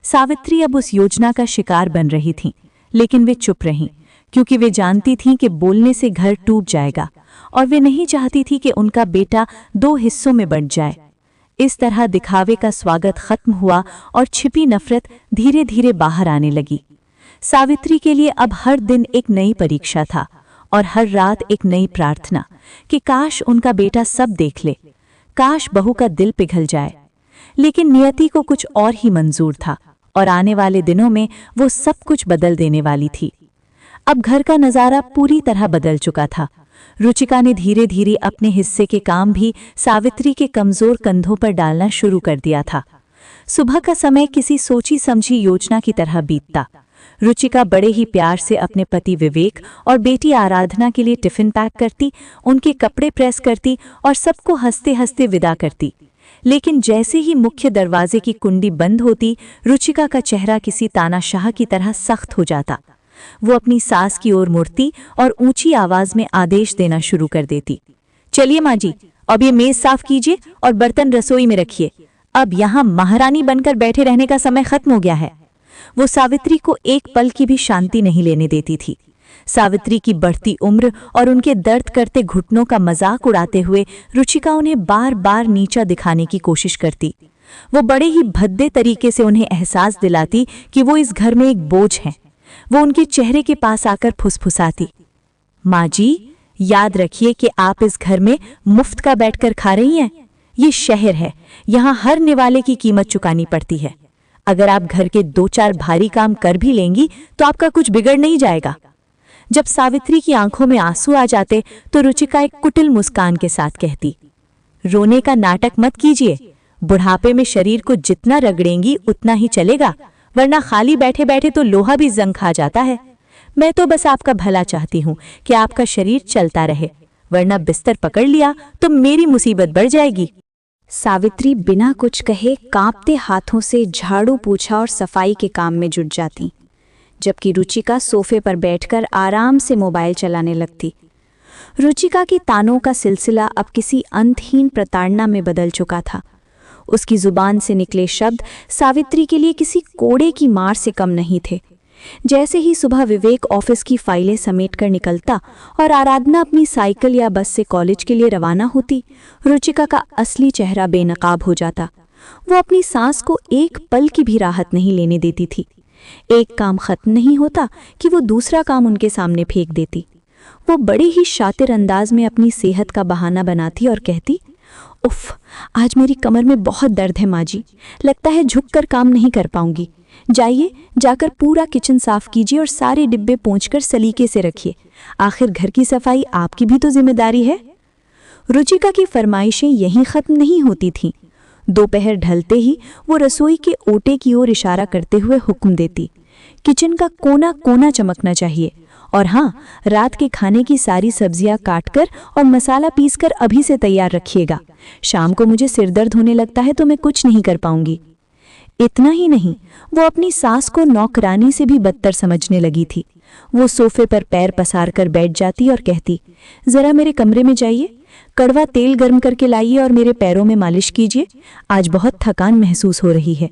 सावित्री अब उस योजना का शिकार बन रही थीं, लेकिन वे चुप रहीं, क्योंकि वे जानती थीं कि बोलने से घर टूट जाएगा और वे नहीं चाहती थी कि उनका बेटा दो हिस्सों में बंट जाए। इस तरह दिखावे का स्वागत खत्म हुआ और छिपी नफरत धीरे धीरे बाहर आने लगी। सावित्री के लिए अब हर दिन एक नई परीक्षा था और हर रात एक नई प्रार्थना कि काश उनका बेटा सब देख ले, काश बहू का दिल पिघल जाए। लेकिन नियति को कुछ और ही मंजूर था और आने वाले दिनों में वो सब कुछ बदल देने वाली थी। अब घर का नज़ारा पूरी तरह बदल चुका था। रुचिका ने धीरे धीरे अपने हिस्से के काम भी सावित्री के कमजोर कंधों पर डालना शुरू कर दिया था। सुबह का समय किसी सोची समझी योजना की तरह बीतता। रुचिका बड़े ही प्यार से अपने पति विवेक और बेटी आराधना के लिए टिफिन पैक करती, उनके कपड़े प्रेस करती और सबको हंसते हंसते विदा करती। लेकिन जैसे ही मुख्य दरवाजे की कुंडी बंद होती, रुचिका का चेहरा किसी तानाशाह की तरह सख्त हो जाता। वो अपनी सास की ओर मुड़ती और ऊंची आवाज में आदेश देना शुरू कर देती, चलिए माँ जी, अब ये मेज साफ कीजिए और बर्तन रसोई में रखिए। अब यहाँ महारानी बनकर बैठे रहने का समय खत्म हो गया है। वो सावित्री को एक पल की भी शांति नहीं लेने देती थी। सावित्री की बढ़ती उम्र और उनके दर्द करते घुटनों का मजाक उड़ाते हुए रुचिका उन्हें बार बार नीचा दिखाने की कोशिश करती। वो बड़े ही भद्दे तरीके से उन्हें एहसास दिलाती कि वो इस घर में एक बोझ हैं। वो उनके चेहरे के पास आकर फुसफुसाती, माँ जी, याद रखिए कि आप इस घर में मुफ्त का बैठकर खा रही हैं। ये शहर है, यहाँ हर निवाले की कीमत चुकानी पड़ती है। अगर आप घर के 2-4 भारी काम कर भी लेंगी तो आपका कुछ बिगड़ नहीं जाएगा। जब सावित्री की आंखों में आंसू आ जाते तो रुचिका एक कुटिल मुस्कान के साथ कहती, रोने का नाटक मत कीजिए। बुढ़ापे में शरीर को जितना रगड़ेंगी उतना ही चलेगा, वरना खाली बैठे बैठे तो लोहा भी जंग खा जाता है। मैं तो बस आपका भला चाहती हूँ कि आपका शरीर चलता रहे, वरना बिस्तर पकड़ लिया तो मेरी मुसीबत बढ़ जाएगी। सावित्री बिना कुछ कहे कांपते हाथों से झाड़ू पोछा और सफाई के काम में जुट जाती, जबकि रुचिका सोफे पर बैठकर आराम से मोबाइल चलाने लगती। रुचिका की तानों का सिलसिला अब किसी अंतहीन प्रताड़ना में बदल चुका था। उसकी जुबान से निकले शब्द सावित्री के लिए किसी कोड़े की मार से कम नहीं थे। जैसे ही सुबह विवेक ऑफिस की फाइलें समेटकर निकलता और आराधना अपनी साइकिल या बस से कॉलेज के लिए रवाना होती, रुचिका का असली चेहरा बेनकाब हो जाता। वो अपनी सांस को एक पल की भी राहत नहीं लेने देती थी। एक काम खत्म नहीं होता कि वो दूसरा काम उनके सामने फेंक देती। वो बड़े ही शातिर अंदाज में अपनी सेहत का बहाना बनाती और कहती, उफ, आज मेरी कमर में बहुत दर्द है माँ जी, लगता है झुककर काम नहीं कर पाऊंगी। जाइए, जाकर पूरा किचन साफ कीजिए और सारे डिब्बे पोंछकर सलीके से रखिए। आखिर घर की सफाई आपकी भी तो जिम्मेदारी है। रुचिका की फरमाइशें यहीं खत्म नहीं होती थीं। दोपहर ढलते ही वो रसोई के ओटे की ओर इशारा करते हुए हुक्म देती, किचन का कोना कोना चमकना चाहिए, और हाँ, रात के खाने की सारी सब्जियां काटकर और मसाला पीसकर अभी से तैयार रखिएगा। शाम को मुझे सिरदर्द होने लगता है तो मैं कुछ नहीं कर पाऊंगी। इतना ही नहीं, वो अपनी सास को नौकरानी से भी बदतर समझने लगी थी। वो सोफे पर पैर पसार कर बैठ जाती और कहती, जरा मेरे कमरे में जाइए, कड़वा तेल गर्म करके लाइए और मेरे पैरों में मालिश कीजिए, आज बहुत थकान महसूस हो रही है।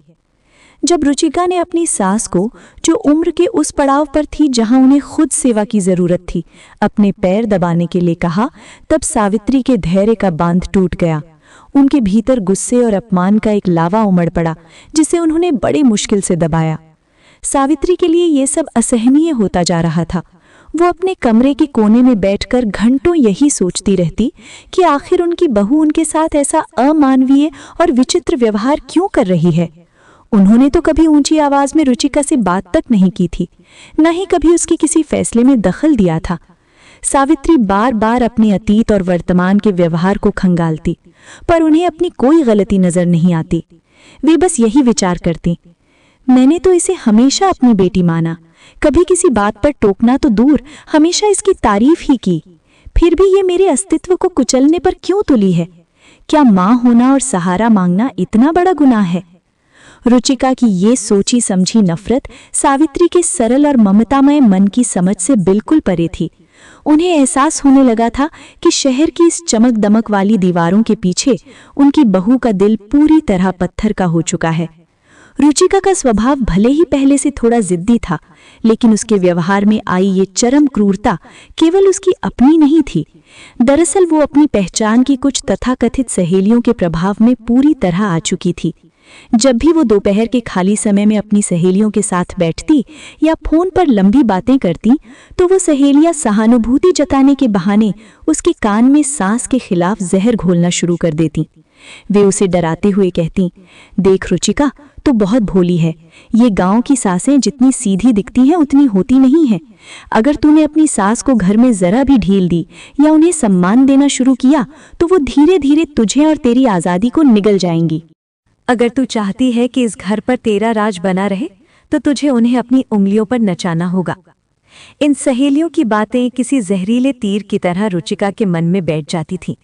जब रुचिका ने अपनी सास को, जो उम्र के उस पड़ाव पर थी जहां उन्हें खुद सेवा की जरूरत थी, अपने पैर दबाने के लिए कहा, तब सावित्री के धैर्य का बांध टूट गया। उनके भीतर गुस्से और अपमान का एक लावा उमड़ पड़ा, जिसे उन्होंने बड़ी मुश्किल से दबाया। सावित्री के लिए ये सब असहनीय होता जा रहा था। वो अपने कमरे के कोने में बैठकर घंटों यही सोचती रहती कि आखिर उनकी बहू उनके साथ ऐसा अमानवीय और विचित्र व्यवहार क्यों कर रही है। उन्होंने तो कभी ऊंची आवाज में रुचिका से बात तक नहीं की थी, न ही कभी उसके किसी फैसले में दखल दिया था। सावित्री बार बार अपने अतीत और वर्तमान के व्यवहार को खंगालती, पर उन्हें अपनी कोई गलती नजर नहीं आती। वे बस यही विचार करती, मैंने तो इसे हमेशा अपनी बेटी माना, कभी किसी बात पर टोकना तो दूर, हमेशा इसकी तारीफ ही की। फिर भी ये मेरे अस्तित्व को कुचलने पर क्यों तुली है? क्या माँ होना और सहारा मांगना इतना बड़ा गुनाह है? रुचिका की ये सोची समझी नफरत सावित्री के सरल और ममतामय मन की समझ से बिल्कुल परे थी। उन्हें एहसास होने लगा था कि शहर की इस चमक दमक वाली दीवारों के पीछे उनकी बहू का दिल पूरी तरह पत्थर का हो चुका है। रुचिका का स्वभाव भले ही पहले से थोड़ा जिद्दी था, लेकिन उसके व्यवहार में आई ये चरम क्रूरता केवल उसकी अपनी नहीं थी। दरअसल वो अपनी पहचान की कुछ तथाकथित सहेलियों के प्रभाव में पूरी तरह आ चुकी थी। जब भी वो दोपहर के खाली समय में अपनी सहेलियों के साथ बैठती या फोन पर लंबी बातें करती, तो वो सहेलियां सहानुभूति जताने के बहाने उसके कान में सास के खिलाफ जहर घोलना शुरू कर देती। वे उसे डराते हुए कहती, देख रुचिका, तो बहुत भोली है। ये गांव की सासें जितनी सीधी दिखती हैं उतनी होती नहीं हैं। अगर तूने अपनी सास को घर में जरा भी ढील दी या उन्हें सम्मान देना शुरू किया तो वो धीरे धीरे तुझे और तेरी आज़ादी को निगल जाएंगी। अगर तू चाहती है कि इस घर पर तेरा राज बना रहे तो तुझे उन्हें अपनी उंगलियों पर नचाना होगा। इन सहेलियों की बातें किसी जहरीले तीर की तरह रुचिका के मन में बैठ जाती थीं।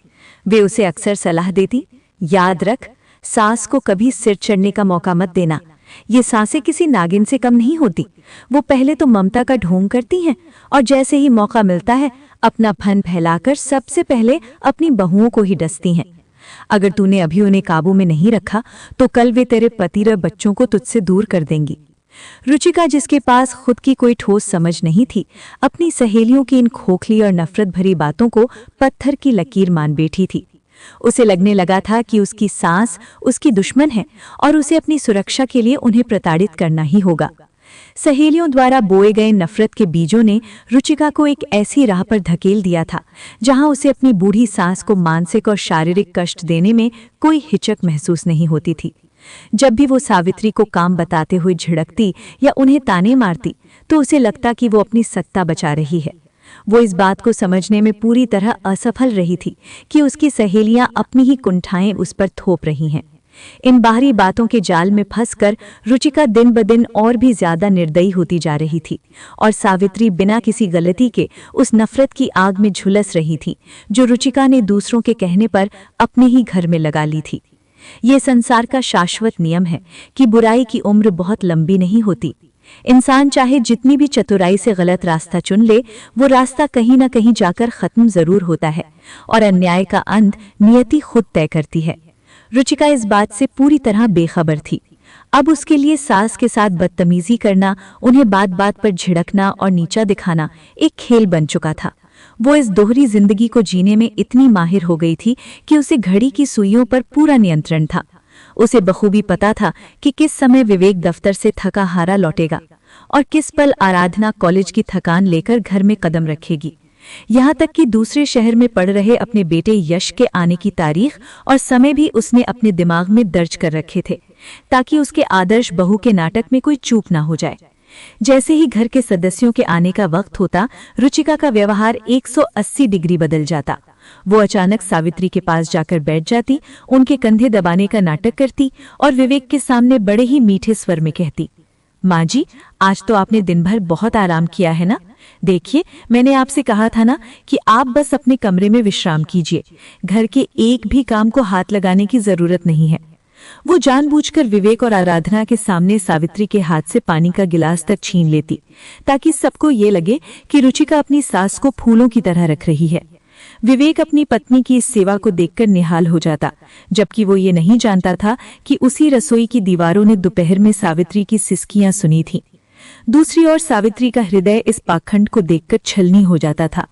वे उसे अक्सर सलाह देती, याद रख, सास को कभी सिर चढ़ने का मौका मत देना। ये सांसें किसी नागिन से कम नहीं होती। वो पहले तो ममता का ढोंग करती हैं और जैसे ही मौका मिलता है अपना फन फैलाकर सबसे पहले अपनी बहुओं को ही डसती हैं। अगर तूने अभी उन्हें काबू में नहीं रखा तो कल वे तेरे पति और बच्चों को तुझसे दूर कर देंगी। रुचिका, जिसके पास खुद की कोई ठोस समझ नहीं थी, अपनी सहेलियों की इन खोखली और नफरत भरी बातों को पत्थर की लकीर मान बैठी थी। उसे लगने लगा था कि उसकी सास उसकी दुश्मन है और उसे अपनी सुरक्षा के लिए उन्हें प्रताड़ित करना ही होगा। सहेलियों द्वारा बोए गए नफरत के बीजों ने रुचिका को एक ऐसी राह पर धकेल दिया था जहां उसे अपनी बूढ़ी सास को मानसिक और शारीरिक कष्ट देने में कोई हिचक महसूस नहीं होती थी। जब भी वो सावित्री को काम बताते हुए झिड़कती या उन्हें ताने मारती तो उसे लगता कि वो अपनी सत्ता बचा रही है। वो इस बात को समझने में पूरी तरह असफल रही थी कि उसकी सहेलियां अपनी ही कुंठाएं उस पर थोप रही हैं। इन बाहरी बातों के जाल में फंसकर रुचिका दिन ब दिन और भी ज्यादा निर्दयी होती जा रही थी और सावित्री बिना किसी गलती के उस नफरत की आग में झुलस रही थी जो रुचिका ने दूसरों के कहने पर अपने ही घर में लगा ली थी। ये संसार का शाश्वत नियम है कि बुराई की उम्र बहुत लंबी नहीं होती। इंसान चाहे जितनी भी चतुराई से गलत रास्ता चुन ले, वो रास्ता कहीं न कहीं जाकर खत्म जरूर होता है और अन्याय का अंत नियति खुद तय करती है। रुचिका इस बात से पूरी तरह बेखबर थी। अब उसके लिए सास के साथ बदतमीजी करना, उन्हें बात बात पर झिड़कना और नीचा दिखाना एक खेल बन चुका था। वो इस दोहरी जिंदगी को जीने में इतनी माहिर हो गई थी कि उसे घड़ी की सुइयों पर पूरा नियंत्रण था। उसे बखूबी पता था कि किस समय विवेक दफ्तर से थका हारा लौटेगा और किस पल आराधना कॉलेज की थकान लेकर घर में कदम रखेगी। यहाँ तक कि दूसरे शहर में पढ़ रहे अपने बेटे यश के आने की तारीख और समय भी उसने अपने दिमाग में दर्ज कर रखे थे ताकि उसके आदर्श बहू के नाटक में कोई चूक ना हो जाए। जैसे ही घर के सदस्यों के आने का वक्त होता, रुचिका का व्यवहार 180 डिग्री बदल जाता। वो अचानक सावित्री के पास जाकर बैठ जाती, उनके कंधे दबाने का नाटक करती और विवेक के सामने बड़े ही मीठे स्वर में कहती, माँ जी, आज तो आपने दिन भर बहुत आराम किया है ना। देखिए, मैंने आपसे कहा था ना कि आप बस अपने कमरे में विश्राम कीजिए, घर के एक भी काम को हाथ लगाने की जरूरत नहीं है। वो जानबूझकर विवेक और आराधना के सामने सावित्री के हाथ से पानी का गिलास तक छीन लेती ताकि सबको ये लगे कि रुचिका अपनी सास को फूलों की तरह रख रही है। विवेक अपनी पत्नी की इस सेवा को देखकर निहाल हो जाता, जबकि वो ये नहीं जानता था कि उसी रसोई की दीवारों ने दोपहर में सावित्री की सिसकियां सुनी थीं। दूसरी ओर सावित्री का हृदय इस पाखंड को देखकर छलनी हो जाता था।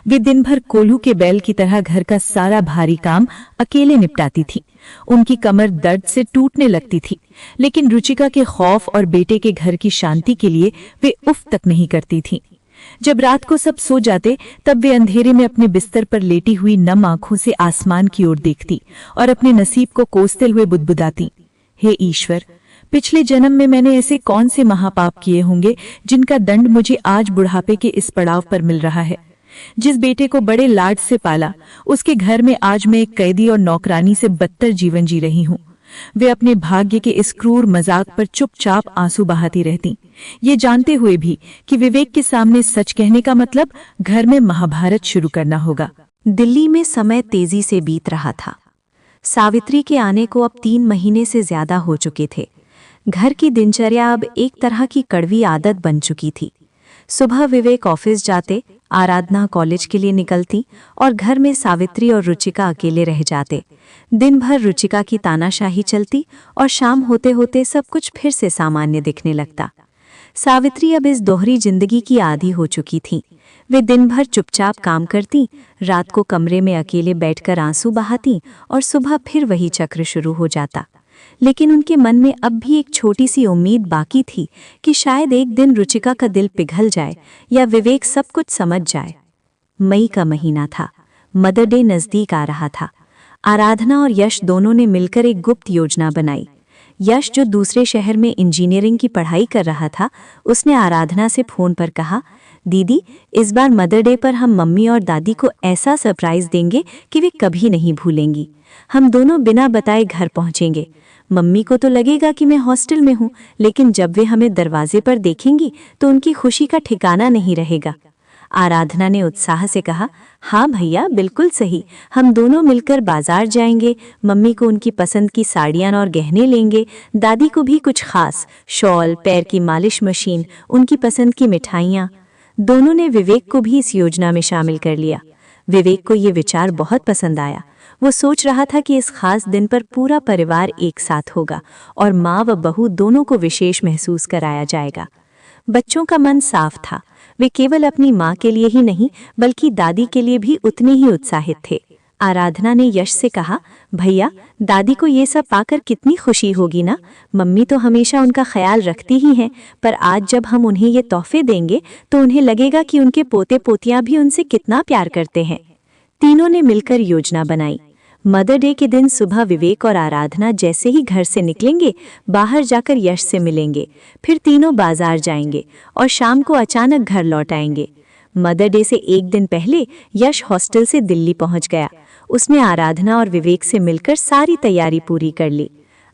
वे दिन भर कोल्हू के बैल की तरह घर का सारा भारी काम अकेले निपटाती थी। उनकी कमर दर्द से टूटने लगती थी, लेकिन रुचिका के खौफ और बेटे के घर की शांति के लिए वे उफ तक नहीं करती थीं। जब रात को सब सो जाते, तब वे अंधेरे में अपने बिस्तर पर लेटी हुई नम आंखों से आसमान की ओर देखती और अपने नसीब को कोसते हुए बुदबुदाती, हे ईश्वर, पिछले जन्म में मैंने ऐसे कौन से महापाप किए होंगे जिनका दंड मुझे आज बुढ़ापे के इस पड़ाव पर मिल रहा है। जिस बेटे को बड़े लाड से पाला, उसके घर में आज मैं एक कैदी और नौकरानी से बदतर जीवन जी रही हूँ। वे अपने भाग्य के इस क्रूर मजाक पर चुपचाप आंसू बहाती रहती, ये जानते हुए भी कि विवेक के सामने सच कहने का मतलब घर में महाभारत शुरू करना होगा। दिल्ली में समय तेजी से बीत रहा था। सावित्री के आने को अब 3 महीने से ज्यादा हो चुके थे। घर की दिनचर्या अब एक तरह की कड़वी आदत बन चुकी थी। सुबह विवेक ऑफिस जाते, आराधना कॉलेज के लिए निकलती और घर में सावित्री और रुचिका अकेले रह जाते। दिन भर रुचिका की तानाशाही चलती और शाम होते होते सब कुछ फिर से सामान्य दिखने लगता। सावित्री अब इस दोहरी जिंदगी की आदी हो चुकी थी। वे दिन भर चुपचाप काम करती, रात को कमरे में अकेले बैठकर आंसू बहाती और सुबह फिर वही चक्र शुरू हो जाता। लेकिन उनके मन में अब भी एक छोटी सी उम्मीद बाकी थी कि शायद एक दिन रुचिका का दिल पिघल जाए या विवेक सब कुछ समझ जाए। मई का महीना था। मदर डे नजदीक आ रहा था। आराधना और यश दोनों ने मिलकर एक गुप्त योजना बनाई। यश, जो दूसरे शहर में इंजीनियरिंग की पढ़ाई कर रहा था, उसने आराधना से फोन पर कहा, दीदी, इस बार मदर डे पर हम मम्मी और दादी को ऐसा सरप्राइज देंगे कि वे कभी नहीं भूलेंगी। हम दोनों बिना बताए घर पहुंचेंगे। मम्मी को तो लगेगा कि मैं हॉस्टल में हूँ, लेकिन जब वे हमें दरवाजे पर देखेंगी तो उनकी खुशी का ठिकाना नहीं रहेगा। आराधना ने उत्साह से कहा, हाँ भैया, बिल्कुल सही। हम दोनों मिलकर बाजार जाएंगे, मम्मी को उनकी पसंद की साड़ियाँ और गहने लेंगे, दादी को भी कुछ खास, शॉल, पैर की मालिश मशीन, उनकी पसंद की मिठाइयाँ। दोनों ने विवेक को भी इस योजना में शामिल कर लिया। विवेक को ये विचार बहुत पसंद आया। वो सोच रहा था कि इस खास दिन पर पूरा परिवार एक साथ होगा और माँ व बहू दोनों को विशेष महसूस कराया जाएगा। बच्चों का मन साफ था। वे केवल अपनी माँ के लिए ही नहीं बल्कि दादी के लिए भी उतने ही उत्साहित थे। आराधना ने यश से कहा, भैया, दादी को ये सब पाकर कितनी खुशी होगी ना। मम्मी तो हमेशा उनका ख्याल रखती ही हैं, पर आज जब हम उन्हें ये तोहफे देंगे तो उन्हें लगेगा कि उनके पोते पोतियां भी उनसे कितना प्यार करते हैं। तीनों ने मिलकर योजना बनाई। मदर डे के दिन सुबह विवेक और आराधना जैसे ही घर से निकलेंगे, बाहर जाकर यश से मिलेंगे, फिर तीनों बाजार जाएंगे और शाम को अचानक घर लौट आएंगे। मदर डे से एक दिन पहले यश हॉस्टल से दिल्ली पहुंच गया। उसने आराधना और विवेक से मिलकर सारी तैयारी पूरी कर ली।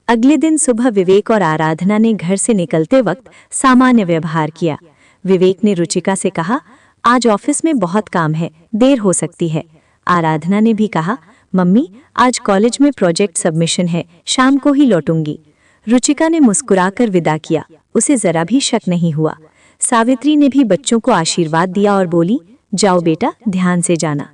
अगले दिन सुबह विवेक और आराधना ने घर से निकलते वक्त सामान्य व्यवहार किया। विवेक ने रुचिका से कहा, आज ऑफिस में बहुत काम है, देर हो सकती है। आराधना ने भी कहा, मम्मी, आज कॉलेज में प्रोजेक्ट सबमिशन है, शाम को ही लौटूंगी। रुचिका ने मुस्कुराकर विदा किया। उसे जरा भी शक नहीं हुआ। सावित्री ने भी बच्चों को आशीर्वाद दिया और बोली, जाओ बेटा, ध्यान से जाना।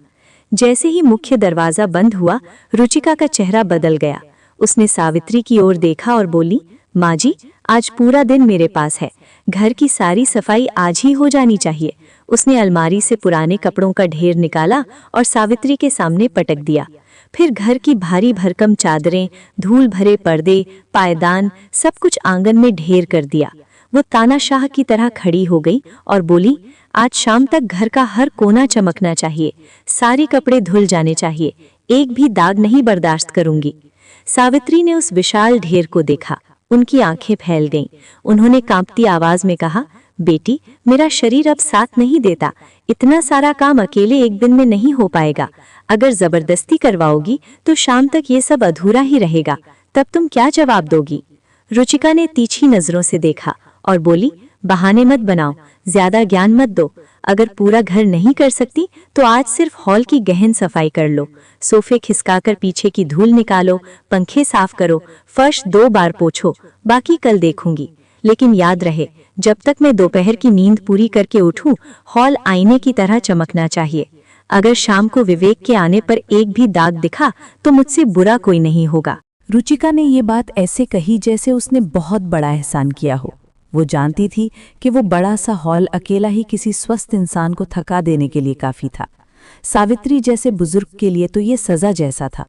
जैसे ही मुख्य दरवाजा बंद हुआ, रुचिका का चेहरा बदल गया। उसने सावित्री की ओर देखा और बोली, माँ जी, आज पूरा दिन मेरे पास है, घर की सारी सफाई आज ही हो जानी चाहिए। उसने अलमारी से पुराने कपड़ों का ढेर निकाला और सावित्री के सामने पटक दिया। फिर घर की भारी भरकम चादरें, धूल भरे पर्दे, पायदान, सब कुछ आंगन में ढेर कर दिया। वो तानाशाह की तरह खड़ी हो गई और बोली, आज शाम तक घर का हर कोना चमकना चाहिए, सारे कपड़े धुल जाने चाहिए, एक भी दाग नहीं बर्दाश्त करूंगी। सावित्री ने उस विशाल ढेर को देखा। उनकी आंखें फैल गईं। उन्होंने कांपती आवाज में कहा, बेटी, मेरा शरीर अब साथ नहीं देता। इतना सारा काम अकेले एक दिन में नहीं हो पाएगा। अगर जबरदस्ती करवाओगी तो शाम तक ये सब अधूरा ही रहेगा। तब तुम क्या जवाब दोगी? रुचिका ने तीखी नजरों से देखा और बोली, बहाने मत बनाओ, ज्यादा ज्ञान मत दो। अगर पूरा घर नहीं कर सकती तो आज सिर्फ हॉल की गहन सफाई कर लो, सोफे खिसकाकर पीछे की धूल निकालो, पंखे साफ करो, फर्श 2 बार पोछो, बाकी कल देखूंगी। लेकिन याद रहे, जब तक मैं दोपहर की नींद पूरी करके उठूं, हॉल आईने की तरह चमकना चाहिए। अगर शाम को विवेक के आने पर एक भी दाग दिखा तो मुझसे बुरा कोई नहीं होगा। रुचिका ने ये बात ऐसे कही जैसे उसने बहुत बड़ा एहसान किया हो। वो जानती थी कि वो बड़ा सा हॉल अकेला ही किसी स्वस्थ इंसान को थका देने के लिए काफी था। सावित्री जैसे बुजुर्ग के लिए तो ये सजा जैसा था।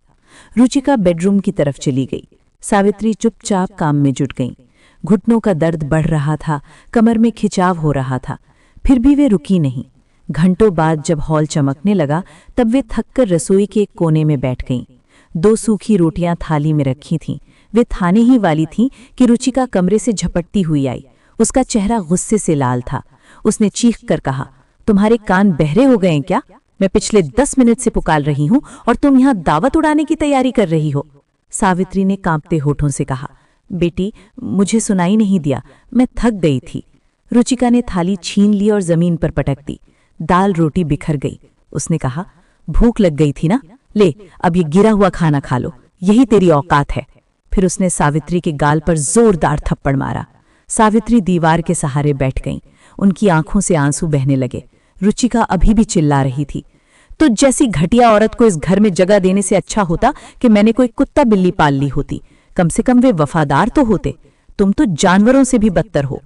रुचिका बेडरूम की तरफ चली गई। सावित्री चुपचाप काम में जुट गई। घुटनों का दर्द बढ़ रहा था, कमर में खिंचाव हो रहा था, फिर भी वे रुकी नहीं। घंटों बाद जब हॉल चमकने लगा तब वे थककर रसोई के एक कोने में बैठ गईं। 2 सूखी रोटियां थाली में रखी थीं। वे थाने ही वाली थीं कि रुचिका कमरे से झपटती हुई आई। उसका चेहरा गुस्से से लाल था। उसने चीख कर कहा, तुम्हारे कान बहरे हो गए हैं क्या? मैं पिछले 10 मिनट से पुकार रही हूं और तुम यहां दावत उड़ाने की तैयारी कर रही हो। सावित्री ने कांपते होठों से कहा, बेटी, मुझे सुनाई नहीं दिया, मैं थक गई थी। रुचिका ने थाली छीन ली और जमीन पर पटक दी। दाल रोटी बिखर गई। उसने कहा, भूख लग गई थी ना, ले अब ये गिरा हुआ खाना खा लो, यही तेरी औकात है। फिर उसने सावित्री के गाल पर जोरदार थप्पड़ मारा। सावित्री दीवार के सहारे बैठ गईं। उनकी आंखों से आंसू बहने लगे। रुचिका अभी भी चिल्ला रही थी, तो जैसी घटिया औरत को इस घर में जगह देने से अच्छा होता कि मैंने कोई कुत्ता बिल्ली पाल ली होती। कम से कम वे वफादार तो होते। तुम तो जानवरों से भी बदतर हो।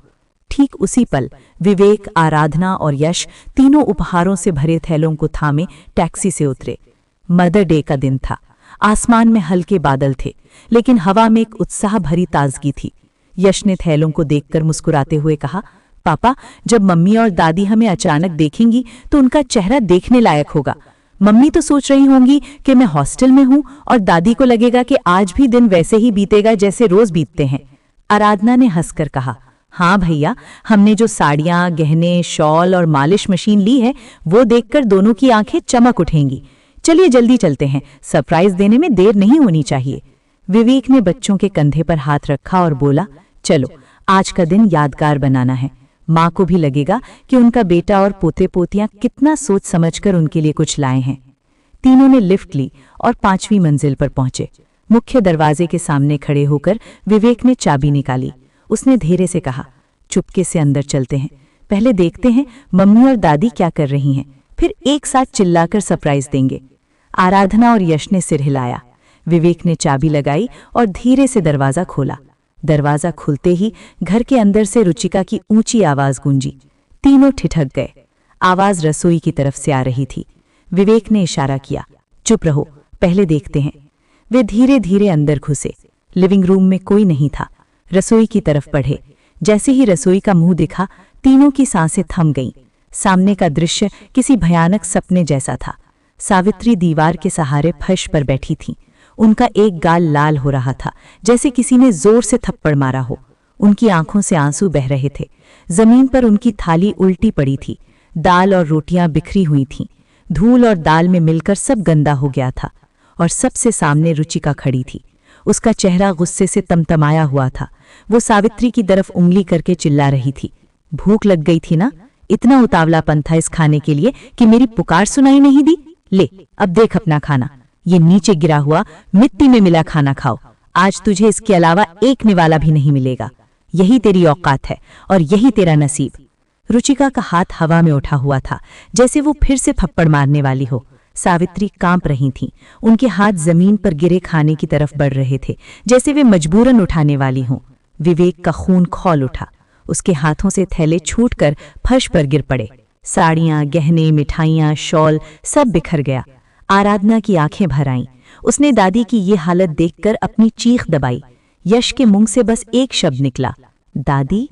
ठीक उसी पल विवेक, आराधना और यश तीनों उपहारों से भरे थैलों को थामे टैक्सी से उतरे। मदर डे का दिन था। आसमान में हल्के बादल थे, लेकिन हवा में एक उत्साह भरी ताजगी थी। यश ने थैलों को देखकर मुस्कुराते हुए कहा, पापा, जब मम्मी और दादी हमें अचानक देखेंगी तो उनका चेहरा देखने लायक होगा। मम्मी तो सोच रही होंगी कि मैं हॉस्टल में हूं और दादी को लगेगा कि आज भी दिन वैसे ही बीतेगा जैसे रोज बीतते हैं। आराधना ने हंसकर कहा, हाँ भैया, हमने जो साड़ियां, गहने, शॉल और मालिश मशीन ली है वो देखकर दोनों की आंखें चमक उठेंगी। चलिए जल्दी चलते हैं, सरप्राइज देने में देर नहीं होनी चाहिए। विवेक ने बच्चों के कंधे पर हाथ रखा और बोला, चलो आज का दिन यादगार बनाना है। माँ को भी लगेगा कि उनका बेटा और पोते पोतियां कितना सोच समझकर उनके लिए कुछ लाए हैं। तीनों ने लिफ्ट ली और 5वीं मंजिल पर पहुंचे। मुख्य दरवाजे के सामने खड़े होकर विवेक ने चाबी निकाली। उसने धीरे से कहा, चुपके से अंदर चलते हैं, पहले देखते हैं मम्मी और दादी क्या कर रही हैं, फिर एक साथ चिल्लाकर सरप्राइज देंगे। आराधना और यश ने सिर हिलाया। विवेक ने चाबी लगाई और धीरे से दरवाज़ा खोला। दरवाज़ा खुलते ही घर के अंदर से रुचिका की ऊंची आवाज़ गूंजी। तीनों ठिठक गए। आवाज़ रसोई की तरफ से आ रही थी। विवेक ने इशारा किया, चुप रहो, पहले देखते हैं। वे धीरे धीरे अंदर घुसे। लिविंग रूम में कोई नहीं था। रसोई की तरफ बढ़े। जैसे ही रसोई का मुंह दिखा, तीनों की सांसें थम गईं। सामने का दृश्य किसी भयानक सपने जैसा था। सावित्री दीवार के सहारे फर्श पर बैठी थीं। उनका एक गाल लाल हो रहा था, जैसे किसी ने जोर से थप्पड़ मारा हो। उनकी आंखों से आंसू बह रहे थे। जमीन पर उनकी थाली उल्टी पड़ी थी। दाल और रोटियां बिखरी हुई थीं। धूल और दाल में मिलकर सब गंदा हो गया था। और सबसे सामने रुचिका खड़ी थी। उसका चेहरा गुस्से से तमतमाया हुआ था। वो सावित्री की तरफ उंगली करके चिल्ला रही थी, भूख लग गई थी ना? इतना उतावलापन था इस खाने के लिए कि मेरी पुकार सुनाई नहीं दी? ले, अब देख अपना खाना। ये नीचे गिरा हुआ मिट्टी में मिला खाना खाओ। आज तुझे इसके अलावा एक निवाला भी नहीं मिलेगा। यही तेरी औकात है और यही तेरा नसीब। रुचिका का हाथ हवा में उठा हुआ था, जैसे वो फिर से थप्पड़ मारने वाली हो। सावित्री कांप रही थीं। उनके हाथ जमीन पर गिरे खाने की तरफ बढ़ रहे थे, जैसे वे मजबूरन उठाने वाली हों। विवेक का खून खौल उठा। उसके हाथों से थैले छूटकर फर्श पर गिर पड़े। साड़ियां, गहने, मिठाइयां, शॉल सब बिखर गया। आराधना की आंखें भर आईं। उसने दादी की ये हालत देखकर अपनी चीख दबाई। यश के मुंह से बस एक शब्द निकला, दादी।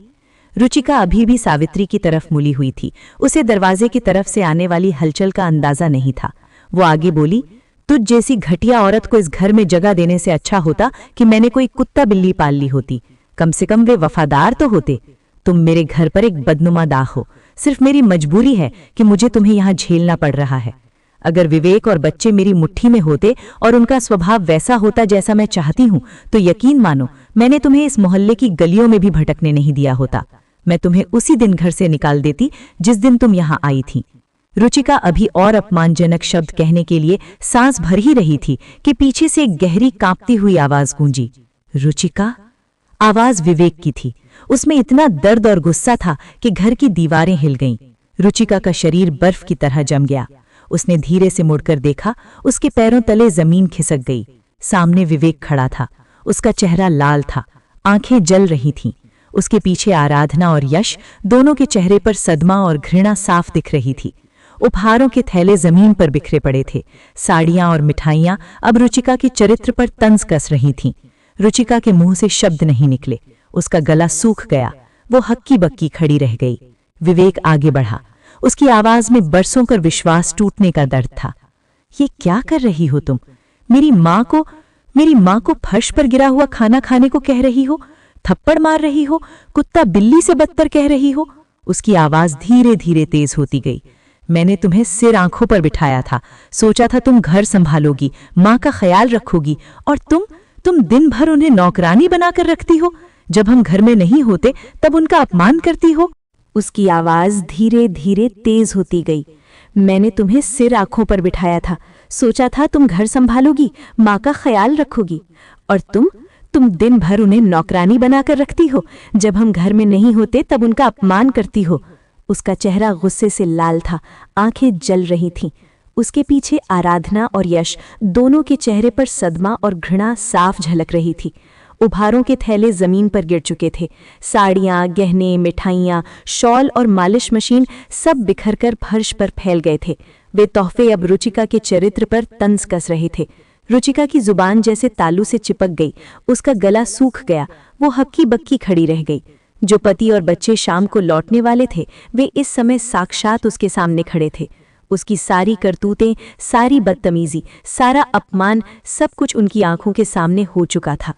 रुचिका अभी भी सावित्री की तरफ मुड़ी हुई थी। उसे दरवाजे की तरफ से आने वाली हलचल का अंदाजा नहीं था। वो आगे बोली, तुझ जैसी घटिया औरत को इस घर में जगह देने से अच्छा होता कि मैंने कोई कुत्ता बिल्ली पाल ली होती। कम से कम वे वफादार तो होते। तुम मेरे घर पर एक बदनुमा दाग हो। सिर्फ मेरी मजबूरी है कि मुझे तुम्हें यहाँ झेलना पड़ रहा है। अगर विवेक और बच्चे मेरी मुट्ठी में होते और उनका स्वभाव वैसा होता जैसा मैं चाहती हूँ, तो यकीन मानो मैंने तुम्हें इस मोहल्ले की गलियों में भी भटकने नहीं दिया होता। मैं तुम्हें उसी दिन घर से निकाल देती जिस दिन तुम यहाँ आई थी। रुचिका अभी और अपमानजनक शब्द कहने के लिए सांस भर ही रही थी कि पीछे से एक गहरी कांपती हुई आवाज गूंजी, रुचिका। आवाज विवेक की थी। उसमें इतना दर्द और गुस्सा था कि घर की दीवारें हिल गईं। रुचिका का शरीर बर्फ की तरह जम गया। उसने धीरे से मुड़कर देखा। उसके पैरों तले जमीन खिसक गई। सामने विवेक खड़ा था। उसका चेहरा लाल था, आंखें जल रही थीं। उसके पीछे आराधना और यश, दोनों के चेहरे पर सदमा और घृणा साफ दिख रही थी। उपहारों के थैले जमीन पर बिखरे पड़े थे। साड़ियां और मिठाइयां अब रुचिका के चरित्र पर तंज कस रही थीं। रुचिका के मुंह से शब्द नहीं निकले। उसका गला सूख गया। वो हक्की बक्की खड़ी रह गई। विवेक आगे बढ़ा। उसकी आवाज में बरसों कर विश्वास टूटने का दर्द था। ये क्या कर रही हो तुम? मेरी माँ को फर्श पर गिरा हुआ खाना खाने को कह रही हो? थप्पड़ मार रही हो? कुत्ता बिल्ली से बदतर कह रही हो? उसकी आवाज धीरे धीरे तेज होती गई। मैंने तुम्हें सिर आंखों पर बिठाया था। सोचा था तुम घर संभालोगी, माँ का ख्याल रखोगी, और तुम दिन भर उन्हें नौकरानी बनाकर रखती हो। जब हम घर में नहीं होते तब उनका अपमान करती हो। उसकी आवाज धीरे धीरे तेज होती गई। मैंने तुम्हें सिर आंखों पर बिठाया था। सोचा था तुम घर संभालोगी, माँ का ख्याल रखोगी, और तुम दिन भर उन्हें नौकरानी बनाकर रखती हो। जब हम घर में नहीं होते तब उनका अपमान करती हो। उसका चेहरा गुस्से से लाल था, आंखें जल रही थीं। उसके पीछे आराधना और यश, दोनों के चेहरे पर सदमा और घृणा साफ झलक रही थी। उपहारों के थैले जमीन पर गिर चुके थे। साड़ियाँ, गहने, मिठाइयाँ, शॉल और मालिश मशीन सब बिखरकर फर्श पर फैल गए थे। वे तोहफे अब रुचिका के चरित्र पर तंज कस रहे थे। रुचिका की जुबान जैसे तालू से चिपक गई। उसका गला सूख गया। वो हक्की बक्की खड़ी रह गई। जो पति और बच्चे शाम को लौटने वाले थे, वे इस समय साक्षात उसके सामने खड़े थे। उसकी सारी करतूतें, सारी बदतमीजी, सारा अपमान, सब कुछ उनकी आंखों के सामने हो चुका था।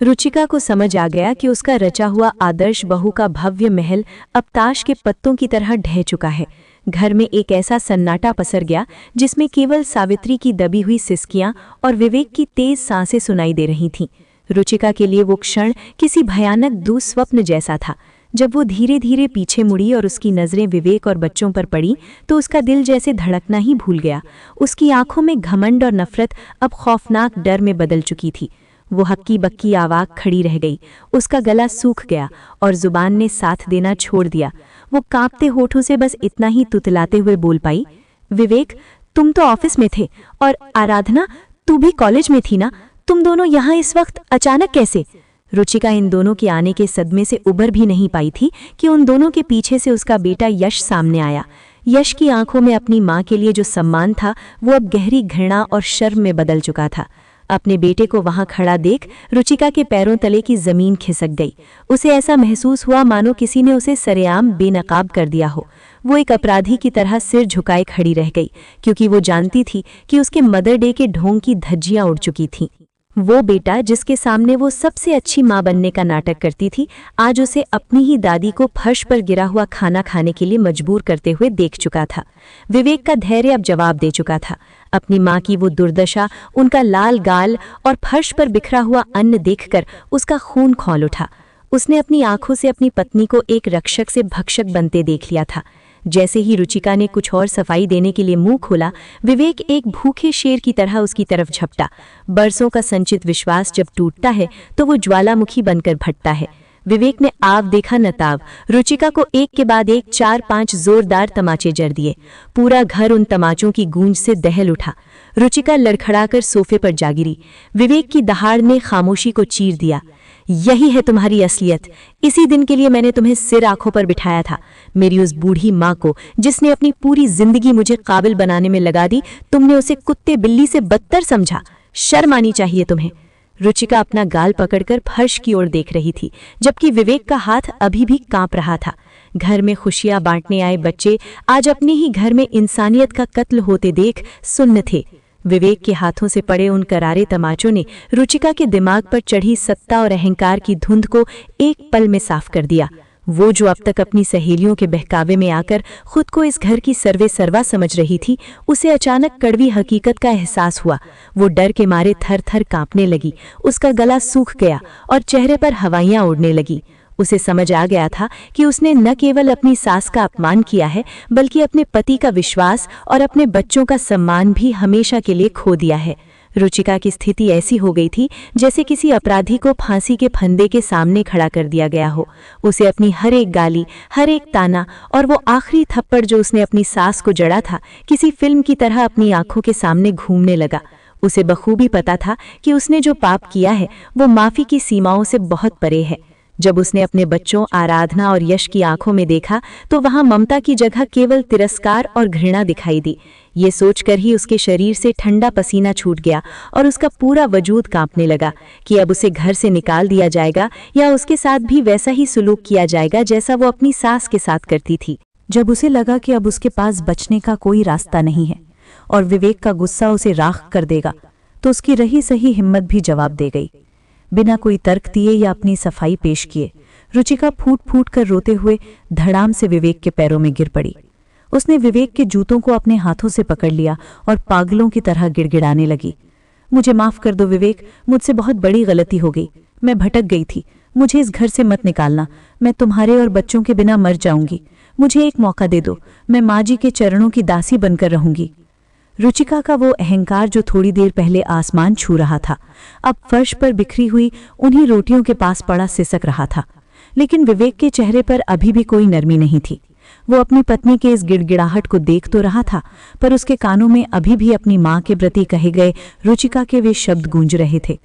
रुचिका को समझ आ गया कि उसका रचा हुआ आदर्श बहू का भव्य महल अब ताश के पत्तों की तरह ढह चुका है। घर में एक ऐसा सन्नाटा पसर गया जिसमें केवल सावित्री की दबी हुई सिसकियां और विवेक की तेज सांसें सुनाई दे रही थीं। रुचिका के लिए वो क्षण किसी भयानक दुस्वप्न जैसा था। जब वो धीरे धीरे पीछे मुड़ी और उसकी नज़रें विवेक और बच्चों पर पड़ी तो उसका दिल जैसे धड़कना ही भूल गया। उसकी आंखों में घमंड और नफरत अब खौफनाक डर में बदल चुकी थी। वो हक्की बक्की आवाज़ खड़ी रह गई, उसका गला सूख गया और जुबान ने साथ देना छोड़ दिया। वो कांपते होठों से बस इतना ही तुतलाते हुए बोल पाई, विवेक, तुम तो ऑफिस में थे, और आराधना, तू भी कॉलेज में थी ना? तुम दोनों यहाँ इस वक्त अचानक कैसे? रुचिका इन दोनों के आने के सदमे से उबर भी नहीं पाई थी कि उन दोनों के पीछे से उसका बेटा यश सामने आया। यश की आंखों में अपनी माँ के लिए जो सम्मान था वो अब गहरी घृणा और शर्म में बदल चुका था। अपने बेटे को वहां खड़ा देख रुचिका के पैरों तले की जमीन खिसक गई। उसे ऐसा महसूस हुआ मानो किसी ने उसे सरेआम बेनकाब कर दिया हो। वो एक अपराधी की तरह सिर झुकाए खड़ी रह गई, क्योंकि वो जानती थी कि उसके मदर डे के ढोंग की धज्जियां उड़ चुकी थीं। वो बेटा जिसके सामने वो सबसे अच्छी माँ बनने का नाटक करती थी, आज उसे अपनी ही दादी को फर्श पर गिरा हुआ खाना खाने के लिए मजबूर करते हुए देख चुका था। विवेक का धैर्य अब जवाब दे चुका था। अपनी माँ की वो दुर्दशा, उनका लाल गाल और फर्श पर बिखरा हुआ अन्न देखकर उसका खून खौल उठा। उसने अपनी आंखों से अपनी पत्नी को एक रक्षक से भक्षक बनते देख लिया था। जैसे ही रुचिका ने कुछ और सफाई देने के लिए मुंह खोला, विवेक एक भूखे शेर की तरह उसकी तरफ झपटा। बरसों का संचित विश्वास जब टूटता है तो वो ज्वालामुखी बनकर भटता है। विवेक ने आव देखा न ताव, रुचिका को एक के बाद एक 4-5 जोरदार तमाचे जड़ दिए। पूरा घर उन तमाचों की गूंज से दहल उठा। रुचिका लड़खड़ाकर सोफे पर जा गिरी। विवेक की दहाड़ ने खामोशी को चीर दिया। यही है तुम्हारी असलियत। इसी दिन के लिए मैंने तुम्हें सिर आंखों पर बिठाया था। मेरी उस बूढ़ी माँ को, जिसने अपनी पूरी जिंदगी मुझे काबिल बनाने में लगा दी, तुमने उसे कुत्ते बिल्ली से बदतर समझा। शर्म आनी चाहिए तुम्हें। रुचिका अपना गाल पकड़कर फर्श की ओर देख रही थी, जबकि विवेक का हाथ अभी भी कांप रहा था। घर में खुशियां बांटने आए बच्चे आज अपने ही घर में इंसानियत का कत्ल होते देख सुन्न थे। विवेक के हाथों से पड़े उन करारे तमाचों ने रुचिका के दिमाग पर चढ़ी सत्ता और अहंकार की धुंध को एक पल में साफ कर दिया। वो जो अब तक अपनी सहेलियों के बहकावे में आकर खुद को इस घर की सर्वे सर्वा समझ रही थी, उसे अचानक कड़वी हकीकत का एहसास हुआ। वो डर के मारे थर थर कांपने लगी, उसका गला सूख गया और चेहरे पर हवाइयां उड़ने लगी। उसे समझ आ गया था कि उसने न केवल अपनी सास का अपमान किया है, बल्कि अपने पति का विश्वास और अपने बच्चों का सम्मान भी हमेशा के लिए खो दिया है। रुचिका की स्थिति ऐसी हो गई थी जैसे किसी अपराधी को फांसी के फंदे के सामने खड़ा कर दिया गया हो। उसे अपनी हर एक गाली, हर एक ताना और वो आखिरी थप्पड़ जो उसने अपनी सास को जड़ा था, किसी फिल्म की तरह अपनी आंखों के सामने घूमने लगा। उसे बखूबी पता था कि उसने जो पाप किया है वो माफी की सीमाओं से बहुत परे है। जब उसने अपने बच्चों आराधना और यश की आंखों में देखा तो वहां ममता की जगह केवल तिरस्कार और घृणा दिखाई दी। ये सोचकर ही उसके शरीर से ठंडा पसीना छूट गया और उसका पूरा वजूद कांपने लगा कि अब उसे घर से निकाल दिया जाएगा या उसके साथ भी वैसा ही सुलूक किया जाएगा जैसा वो अपनी सास के साथ करती थी। जब उसे लगा कि अब उसके पास बचने का कोई रास्ता नहीं है और विवेक का गुस्सा उसे राख कर देगा, तो उसकी रही सही हिम्मत भी जवाब दे गई। बिना कोई तर्क दिए या अपनी सफाई पेश किए रुचिका फूट फूट कर रोते हुए धड़ाम से विवेक के पैरों में गिर पड़ी। उसने विवेक के जूतों को अपने हाथों से पकड़ लिया और पागलों की तरह गिड़गिड़ाने लगी। मुझे माफ कर दो विवेक, मुझसे बहुत बड़ी गलती हो गई। मैं भटक गई थी। मुझे इस घर से मत निकालना। मैं तुम्हारे और बच्चों के बिना मर जाऊंगी। मुझे एक मौका दे दो। मैं माँ जी के चरणों की दासी बनकर रहूंगी। रुचिका का वो अहंकार जो थोड़ी देर पहले आसमान छू रहा था, अब फर्श पर बिखरी हुई उन्हीं रोटियों के पास पड़ा सिसक रहा था। लेकिन विवेक के चेहरे पर अभी भी कोई नरमी नहीं थी। वो अपनी पत्नी के इस गिड़गिड़ाहट को देख तो रहा था, पर उसके कानों में अभी भी अपनी माँ के प्रति कहे गए रुचिका के वे शब्द गूंज रहे थे,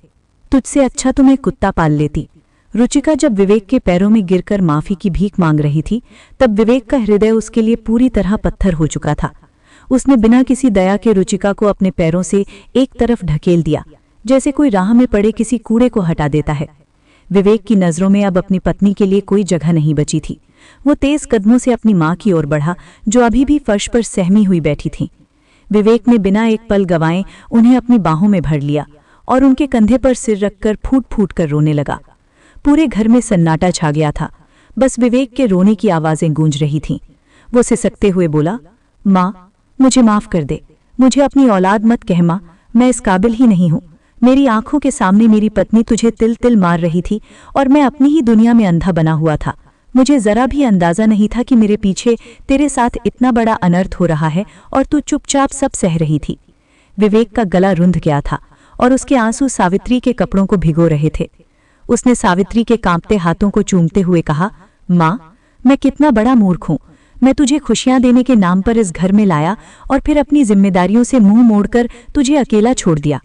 तुझसे अच्छा तो मैं कुत्ता पाल लेती। रुचिका जब विवेक के पैरों में गिरकर माफी की भीख मांग रही थी, तब विवेक का हृदय उसके लिए पूरी तरह पत्थर हो चुका था। उसने बिना किसी दया के रुचिका को अपने पैरों से एक तरफ ढकेल दिया, जैसे कोई राह में पड़े किसी कूड़े को हटा देता है। विवेक की नजरों में अब अपनी पत्नी के लिए कोई जगह नहीं बची थी। वो तेज कदमों से अपनी माँ की ओर बढ़ा, जो अभी भी फर्श पर सहमी हुई बैठी थीं। विवेक ने बिना एक पल गंवाए उन्हें अपनी बाहों में भर लिया और उनके कंधे पर सिर रखकर फूट फूट कर रोने लगा। पूरे घर में सन्नाटा छा गया था। बस विवेक के रोने की आवाजें गूंज रही थीं। वो सिसकते हुए बोला, माँ मुझे माफ कर दे, मुझे अपनी औलाद मत कह माँ, मैं इस काबिल ही नहीं हूँ। मेरी आंखों के सामने मेरी पत्नी तुझे तिल तिल मार रही थी और मैं अपनी ही दुनिया में अंधा बना हुआ था। मुझे जरा भी अंदाजा नहीं था कि मेरे पीछे तेरे साथ इतना बड़ा अनर्थ हो रहा है और तू चुपचाप सब सह रही थी। विवेक का गला रुंध गया था और उसके आंसू सावित्री के कपड़ों को भिगो रहे थे। उसने सावित्री के कांपते हाथों को चूमते हुए कहा, माँ मैं कितना बड़ा मूर्ख हूँ। मैं तुझे खुशियां देने के नाम पर इस घर में लाया और फिर अपनी जिम्मेदारियों से मुंह मोड़कर तुझे अकेला छोड़ दिया।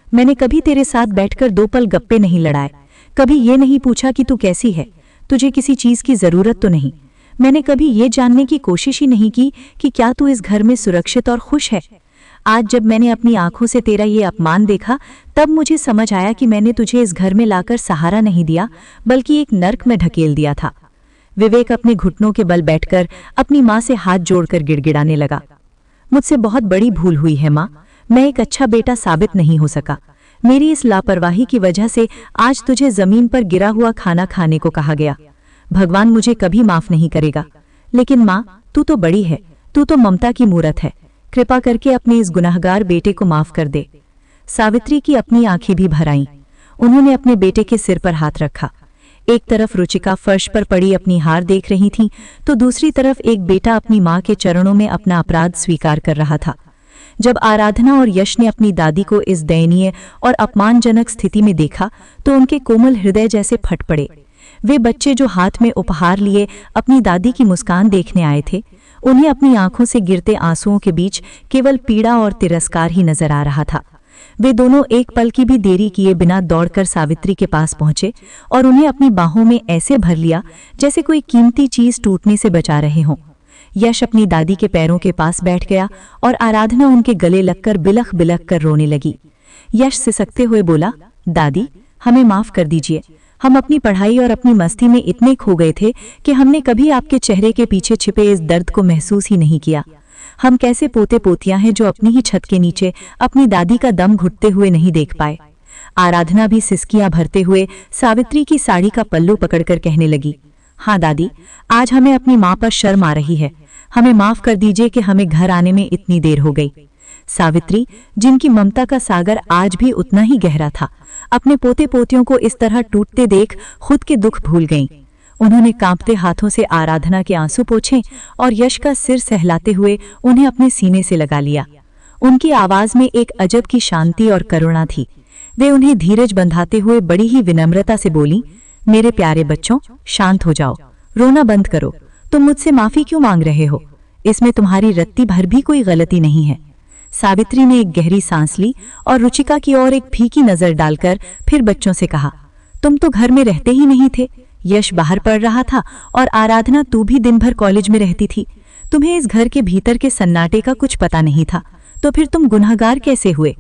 मैंने कभी तेरे साथ बैठकर 2 पल गप्पे नहीं लड़ाए, कभी ये नहीं पूछा कि तू कैसी है, तुझे किसी चीज की जरूरत तो नहीं। मैंने कभी ये जानने की कोशिश ही नहीं की कि क्या तू इस घर में सुरक्षित और खुश है। आज जब मैंने अपनी आंखों से तेरा ये अपमान देखा, तब मुझे समझ आया कि मैंने तुझे इस घर में लाकर सहारा नहीं दिया, बल्कि एक नर्क में ढकेल दिया था। विवेक अपने घुटनों के बल बैठकर अपनी माँ से हाथ जोड़कर गिड़गिड़ाने लगा, मुझसे बहुत बड़ी भूल हुई है माँ, मैं एक अच्छा बेटा साबित नहीं हो सका। मेरी इस लापरवाही की वजह से आज तुझे जमीन पर गिरा हुआ खाना खाने को कहा गया। भगवान मुझे कभी माफ नहीं करेगा। लेकिन माँ तू तो बड़ी है, तू तो ममता की मूरत है, कृपा करके अपने इस गुनाहगार बेटे को माफ कर दे। सावित्री की अपनी आंखें भी भर आईं। उन्होंने अपने बेटे के सिर पर हाथ रखा। एक तरफ रुचिका फर्श पर पड़ी अपनी हार देख रही थी, तो दूसरी तरफ एक बेटा अपनी माँ के चरणों में अपना अपराध स्वीकार कर रहा था। जब आराधना और यश ने अपनी दादी को इस दयनीय और अपमानजनक स्थिति में देखा, तो उनके कोमल हृदय जैसे फट पड़े। वे बच्चे जो हाथ में उपहार लिए अपनी दादी की मुस्कान देखने आए थे, उन्हें अपनी आंखों से गिरते आंसुओं के बीच केवल पीड़ा और तिरस्कार ही नजर आ रहा था। वे दोनों एक पल की भी देरी किए बिना दौड़कर सावित्री के पास पहुंचे और उन्हें अपनी बाहों में ऐसे भर लिया जैसे कोई कीमती चीज टूटने से बचा रहे हों। यश अपनी दादी के पैरों के पास बैठ गया और आराधना उनके गले लगकर बिलख बिलख कर रोने लगी। यश सिसकते हुए बोला, दादी हमें माफ कर दीजिए, हम अपनी पढ़ाई और अपनी मस्ती में इतने खो गए थे कि हमने कभी आपके चेहरे के पीछे छिपे इस दर्द को महसूस ही नहीं किया। हम कैसे पोते पोतियां हैं जो अपनी ही छत के नीचे अपनी दादी का दम घुटते हुए नहीं देख पाए। आराधना भी सिसकियां भरते हुए सावित्री की साड़ी का पल्लू पकड़कर कहने लगी, हाँ दादी, आज हमें अपनी माँ पर शर्म आ रही है, हमें माफ कर दीजिए कि हमें घर आने में इतनी देर हो गई। सावित्री, जिनकी ममता का सागर आज भी उतना ही गहरा था, अपने पोते पोतियों को इस तरह टूटते देख खुद के दुख भूल गईं। उन्होंने कांपते हाथों से आराधना के आंसू पोंछे और यश का सिर सहलाते हुए उन्हें अपने सीने से लगा लिया। उनकी आवाज में एक अजब की शांति और करुणा थी। वे उन्हें धीरज बंधाते हुए बड़ी ही विनम्रता से बोली, मेरे प्यारे बच्चों, शांत हो जाओ, रोना बंद करो। तुम मुझसे माफी क्यों मांग रहे हो? इसमें तुम्हारी रत्ती भर भी कोई गलती नहीं है। सावित्री ने एक गहरी सांस ली और रुचिका की ओर एक फीकी नजर डालकर फिर बच्चों से कहा, तुम तो घर में रहते ही नहीं थे। यश बाहर पढ़ रहा था और आराधना तू भी दिन भर कॉलेज में रहती थी। तुम्हें इस घर के भीतर के सन्नाटे का कुछ पता नहीं था, तो फिर तुम गुनहगार कैसे हुए?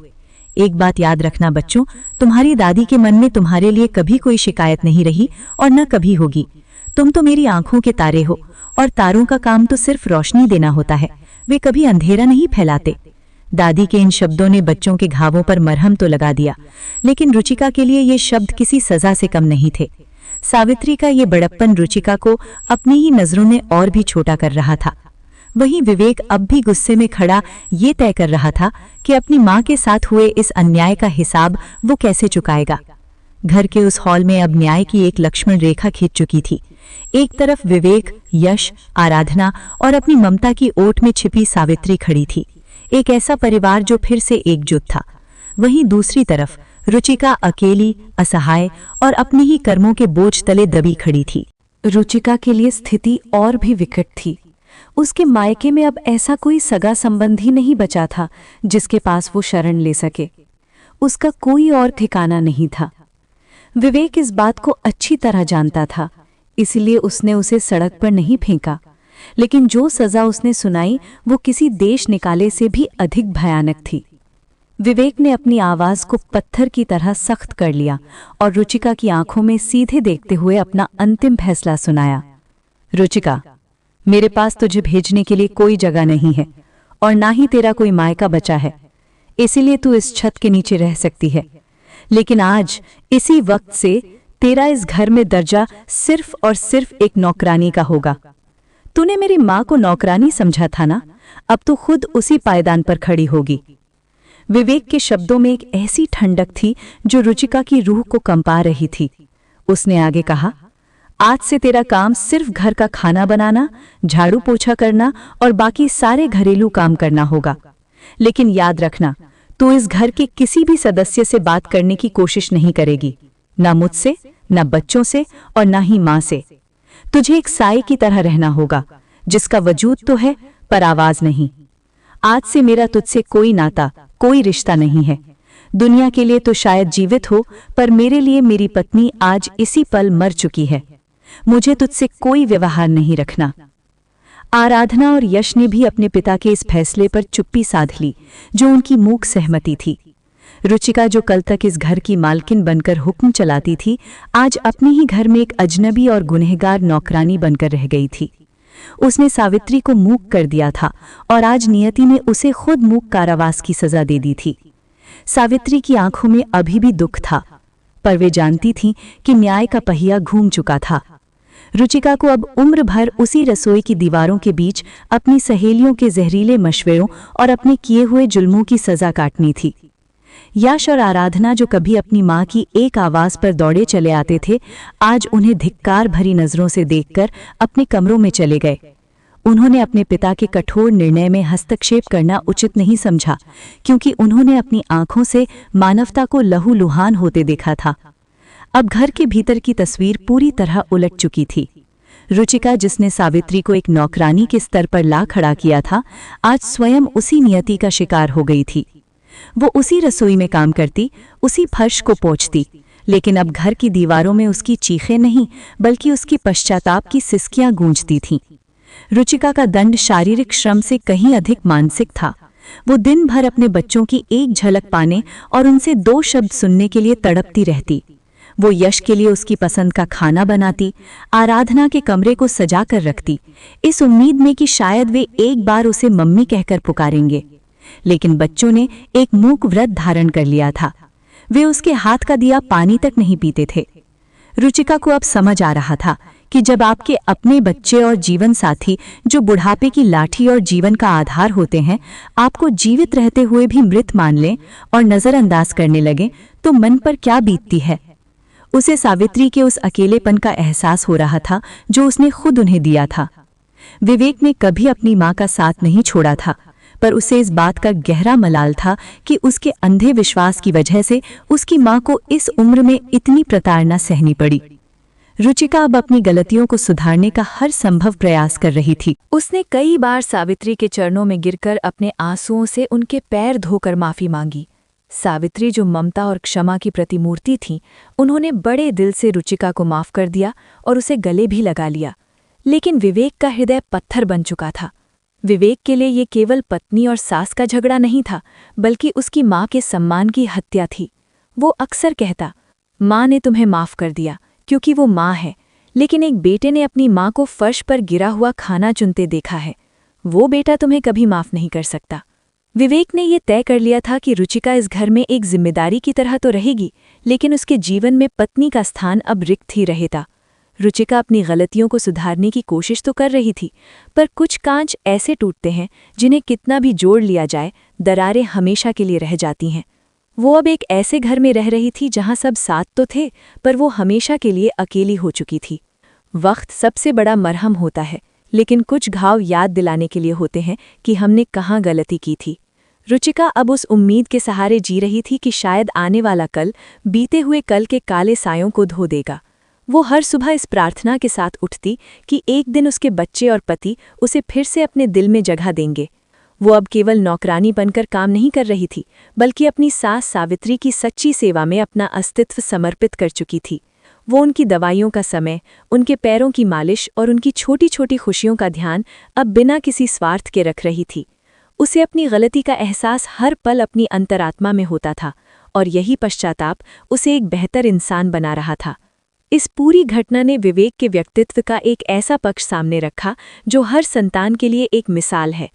एक बात याद रखना बच्चों, तुम्हारी दादी के मन में तुम्हारे लिए कभी कोई शिकायत नहीं रही और न कभी होगी। तुम तो मेरी आंखों के तारे हो और तारों का काम तो सिर्फ रोशनी देना होता है, वे कभी अंधेरा नहीं फैलाते। दादी के इन शब्दों ने बच्चों के घावों पर मरहम तो लगा दिया, लेकिन रुचिका के लिए ये शब्द किसी सजा से कम नहीं थे। सावित्री का ये बड़प्पन रुचिका को अपनी ही नजरों में और भी छोटा कर रहा था। वहीं विवेक अब भी गुस्से में खड़ा ये तय कर रहा था कि अपनी माँ के साथ हुए इस अन्याय का हिसाब वो कैसे चुकाएगा। घर के उस हॉल में अब न्याय की एक लक्ष्मण रेखा खींच चुकी थी। एक तरफ विवेक, यश, आराधना और अपनी ममता की ओट में छिपी सावित्री खड़ी थी, एक ऐसा परिवार जो फिर से एकजुट था। वहीं दूसरी तरफ रुचिका अकेली, असहाय और अपने ही कर्मों के बोझ तले दबी खड़ी थी। रुचिका के लिए स्थिति और भी विकट थी। उसके मायके में अब ऐसा कोई सगा संबंधी नहीं बचा था जिसके पास वो शरण ले सके। उसका कोई और ठिकाना नहीं था। विवेक इस बात को अच्छी तरह जानता था, इसलिए उसने उसे सड़क पर नहीं फेंका, लेकिन जो सजा उसने सुनाई वो किसी देश निकाले से भी अधिक भयानक थी। विवेक ने अपनी आवाज को पत्थर की तरह सख्त कर लिया और रुचिका की आंखों में सीधे देखते हुए अपना अंतिम फैसला सुनाया। रुचिका, मेरे पास तुझे भेजने के लिए कोई जगह नहीं है और ना ही तेरा कोई मायका बचा है, इसीलिए तू इस छत के नीचे रह सकती है। लेकिन आज इसी वक्त से तेरा इस घर में दर्जा सिर्फ और सिर्फ एक नौकरानी का होगा। तूने मेरी माँ को नौकरानी समझा था ना, अब तो खुद उसी पायदान पर खड़ी होगी। विवेक के शब्दों में एक ऐसी ठंडक थी जो रुचिका की रूह को कंपा रही थी। उसने आगे कहा, आज से तेरा काम सिर्फ घर का खाना बनाना, झाड़ू पोछा करना और बाकी सारे घरेलू काम करना होगा। लेकिन याद रखना, तू इस घर के किसी भी सदस्य से बात करने की कोशिश नहीं करेगी, ना मुझसे, ना बच्चों से और ना ही माँ से। तुझे एक साए की तरह रहना होगा, जिसका वजूद तो है पर आवाज नहीं। आज से मेरा तुझसे कोई नाता, कोई रिश्ता नहीं है। दुनिया के लिए तो शायद जीवित हो, पर मेरे लिए मेरी पत्नी आज इसी पल मर चुकी है। मुझे तुझसे कोई व्यवहार नहीं रखना। आराधना और यश ने भी अपने पिता के इस फैसले पर चुप्पी साध ली, जो उनकी मूक सहमति थी। रुचिका, जो कल तक इस घर की मालकिन बनकर हुक्म चलाती थी, आज अपने ही घर में एक अजनबी और गुनहगार नौकरानी बनकर रह गई थी। उसने सावित्री को मूक कर दिया था और आज नियति ने उसे खुद मूक कारावास की सजा दे दी थी। सावित्री की आंखों में अभी भी दुख था, पर वे जानती थीं कि न्याय का पहिया घूम चुका था। रुचिका को अब उम्र भर उसी रसोई की दीवारों के बीच अपनी सहेलियों के जहरीले मशवरों और अपने किए हुए जुल्मों की सजा काटनी थी। यश और आराधना, जो कभी अपनी माँ की एक आवाज पर दौड़े चले आते थे, आज उन्हें धिक्कार भरी नजरों से देखकर अपने कमरों में चले गए। उन्होंने अपने पिता के कठोर निर्णय में हस्तक्षेप करना उचित नहीं समझा, क्योंकि उन्होंने अपनी आंखों से मानवता को लहूलुहान होते देखा था। अब घर के भीतर की तस्वीर पूरी तरह उलट चुकी थी। रुचिका, जिसने सावित्री को एक नौकरानी के स्तर पर ला खड़ा किया था, आज स्वयं उसी नियति का शिकार हो गई थी। वो उसी रसोई में काम करती, उसी फर्श को पोंछती, लेकिन अब घर की दीवारों में उसकी चीखें नहीं, बल्कि उसकी पश्चाताप की सिसकियां गूंजती थीं। रुचिका का दंड शारीरिक श्रम से कहीं अधिक मानसिक था। वो दिन भर अपने बच्चों की एक झलक पाने और उनसे 2 शब्द सुनने के लिए तड़पती रहती। वो यश के लिए उसकी पसंद का खाना बनाती, आराधना के कमरे को सजा कर रखती, इस उम्मीद में कि शायद वे एक बार उसे मम्मी कहकर पुकारेंगे। लेकिन बच्चों ने एक मूक व्रत धारण कर लिया था। वे उसके हाथ का दिया पानी तक नहीं पीते थे। रुचिका को अब समझ आ रहा था कि जब आपके अपने बच्चे और जीवन साथी, जो बुढ़ापे की लाठी और जीवन का आधार होते हैं, आपको जीवित रहते हुए भी मृत मान लें और नजरअंदाज करने लगें, तो मन पर क्या बीतती है। उसे सावित्री के उस अकेलेपन का एहसास हो रहा था जो उसने खुद उन्हें दिया था। विवेक ने कभी अपनी माँ का साथ नहीं छोड़ा था, पर उसे इस बात का गहरा मलाल था कि उसके अंधे विश्वास की वजह से उसकी माँ को इस उम्र में इतनी प्रताड़ना सहनी पड़ी। रुचिका अब अपनी गलतियों को सुधारने का हर संभव प्रयास कर रही थी। उसने कई बार सावित्री के चरणों में गिरकर अपने आंसुओं से उनके पैर धोकर माफी मांगी। सावित्री, जो ममता और क्षमा की प्रतिमूर्ति थीं, उन्होंने बड़े दिल से रुचिका को माफ कर दिया और उसे गले भी लगा लिया। लेकिन विवेक का हृदय पत्थर बन चुका था। विवेक के लिए ये केवल पत्नी और सास का झगड़ा नहीं था, बल्कि उसकी माँ के सम्मान की हत्या थी। वो अक्सर कहता, माँ ने तुम्हें माफ कर दिया क्योंकि वो माँ है, लेकिन एक बेटे ने अपनी माँ को फर्श पर गिरा हुआ खाना चुनते देखा है, वो बेटा तुम्हें कभी माफ नहीं कर सकता। विवेक ने ये तय कर लिया था कि रुचिका इस घर में एक जिम्मेदारी की तरह तो रहेगी, लेकिन उसके जीवन में पत्नी का स्थान अब रिक्त ही रहेगा। रुचिका अपनी गलतियों को सुधारने की कोशिश तो कर रही थी, पर कुछ कांच ऐसे टूटते हैं जिन्हें कितना भी जोड़ लिया जाए, दरारें हमेशा के लिए रह जाती हैं। वो अब एक ऐसे घर में रह रही थी जहां सब साथ तो थे, पर वो हमेशा के लिए अकेली हो चुकी थी। वक्त सबसे बड़ा मरहम होता है, लेकिन कुछ घाव याद दिलाने के लिए होते हैं कि हमने कहाँ गलती की थी। रुचिका अब उस उम्मीद के सहारे जी रही थी कि शायद आने वाला कल बीते हुए कल के काले सायों को धो देगा। वो हर सुबह इस प्रार्थना के साथ उठती कि एक दिन उसके बच्चे और पति उसे फिर से अपने दिल में जगह देंगे। वो अब केवल नौकरानी बनकर काम नहीं कर रही थी, बल्कि अपनी सास सावित्री की सच्ची सेवा में अपना अस्तित्व समर्पित कर चुकी थी। वो उनकी दवाइयों का समय, उनके पैरों की मालिश और उनकी छोटी छोटी खुशियों का ध्यान अब बिना किसी स्वार्थ के रख रही थी। उसे अपनी गलती का एहसास हर पल अपनी अंतरात्मा में होता था, और यही पश्चाताप उसे एक बेहतर इंसान बना रहा था। इस पूरी घटना ने विवेक के व्यक्तित्व का एक ऐसा पक्ष सामने रखा जो हर संतान के लिए एक मिसाल है।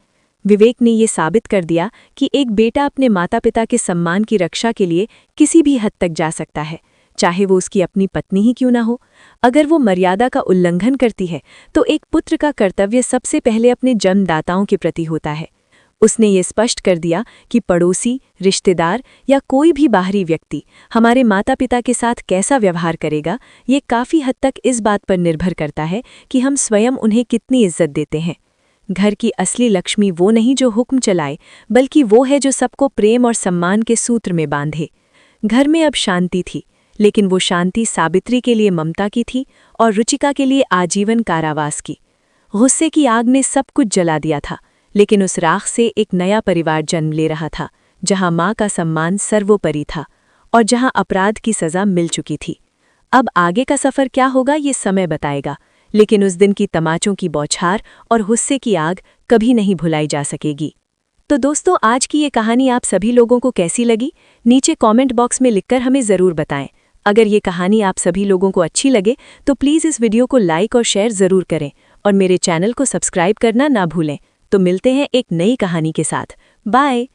विवेक ने ये साबित कर दिया कि एक बेटा अपने माता पिता के सम्मान की रक्षा के लिए किसी भी हद तक जा सकता है, चाहे वो उसकी अपनी पत्नी ही क्यों ना हो। अगर वो मर्यादा का उल्लंघन करती है तो एक पुत्र का कर्तव्य सबसे पहले अपने जन्मदाताओं के प्रति होता है। उसने ये स्पष्ट कर दिया कि पड़ोसी, रिश्तेदार या कोई भी बाहरी व्यक्ति हमारे माता पिता के साथ कैसा व्यवहार करेगा, ये काफ़ी हद तक इस बात पर निर्भर करता है कि हम स्वयं उन्हें कितनी इज्जत देते हैं। घर की असली लक्ष्मी वो नहीं जो हुक्म चलाए, बल्कि वो है जो सबको प्रेम और सम्मान के सूत्र में बांधे। घर में अब शांति थी, लेकिन वो शांति सावित्री के लिए ममता की थी और रुचिका के लिए आजीवन कारावास की। गुस्से की आग ने सब कुछ जला दिया था, लेकिन उस राख से एक नया परिवार जन्म ले रहा था, जहां माँ का सम्मान सर्वोपरि था और जहां अपराध की सज़ा मिल चुकी थी। अब आगे का सफ़र क्या होगा ये समय बताएगा, लेकिन उस दिन की तमाचों की बौछार और गुस्से की आग कभी नहीं भुलाई जा सकेगी। तो दोस्तों, आज की ये कहानी आप सभी लोगों को कैसी लगी, नीचे कमेंट बॉक्स में लिखकर हमें ज़रूर बताएं। अगर ये कहानी आप सभी लोगों को अच्छी लगे तो प्लीज़ इस वीडियो को लाइक और शेयर ज़रूर करें और मेरे चैनल को सब्सक्राइब करना ना भूलें। तो मिलते हैं एक नई कहानी के साथ। बाय।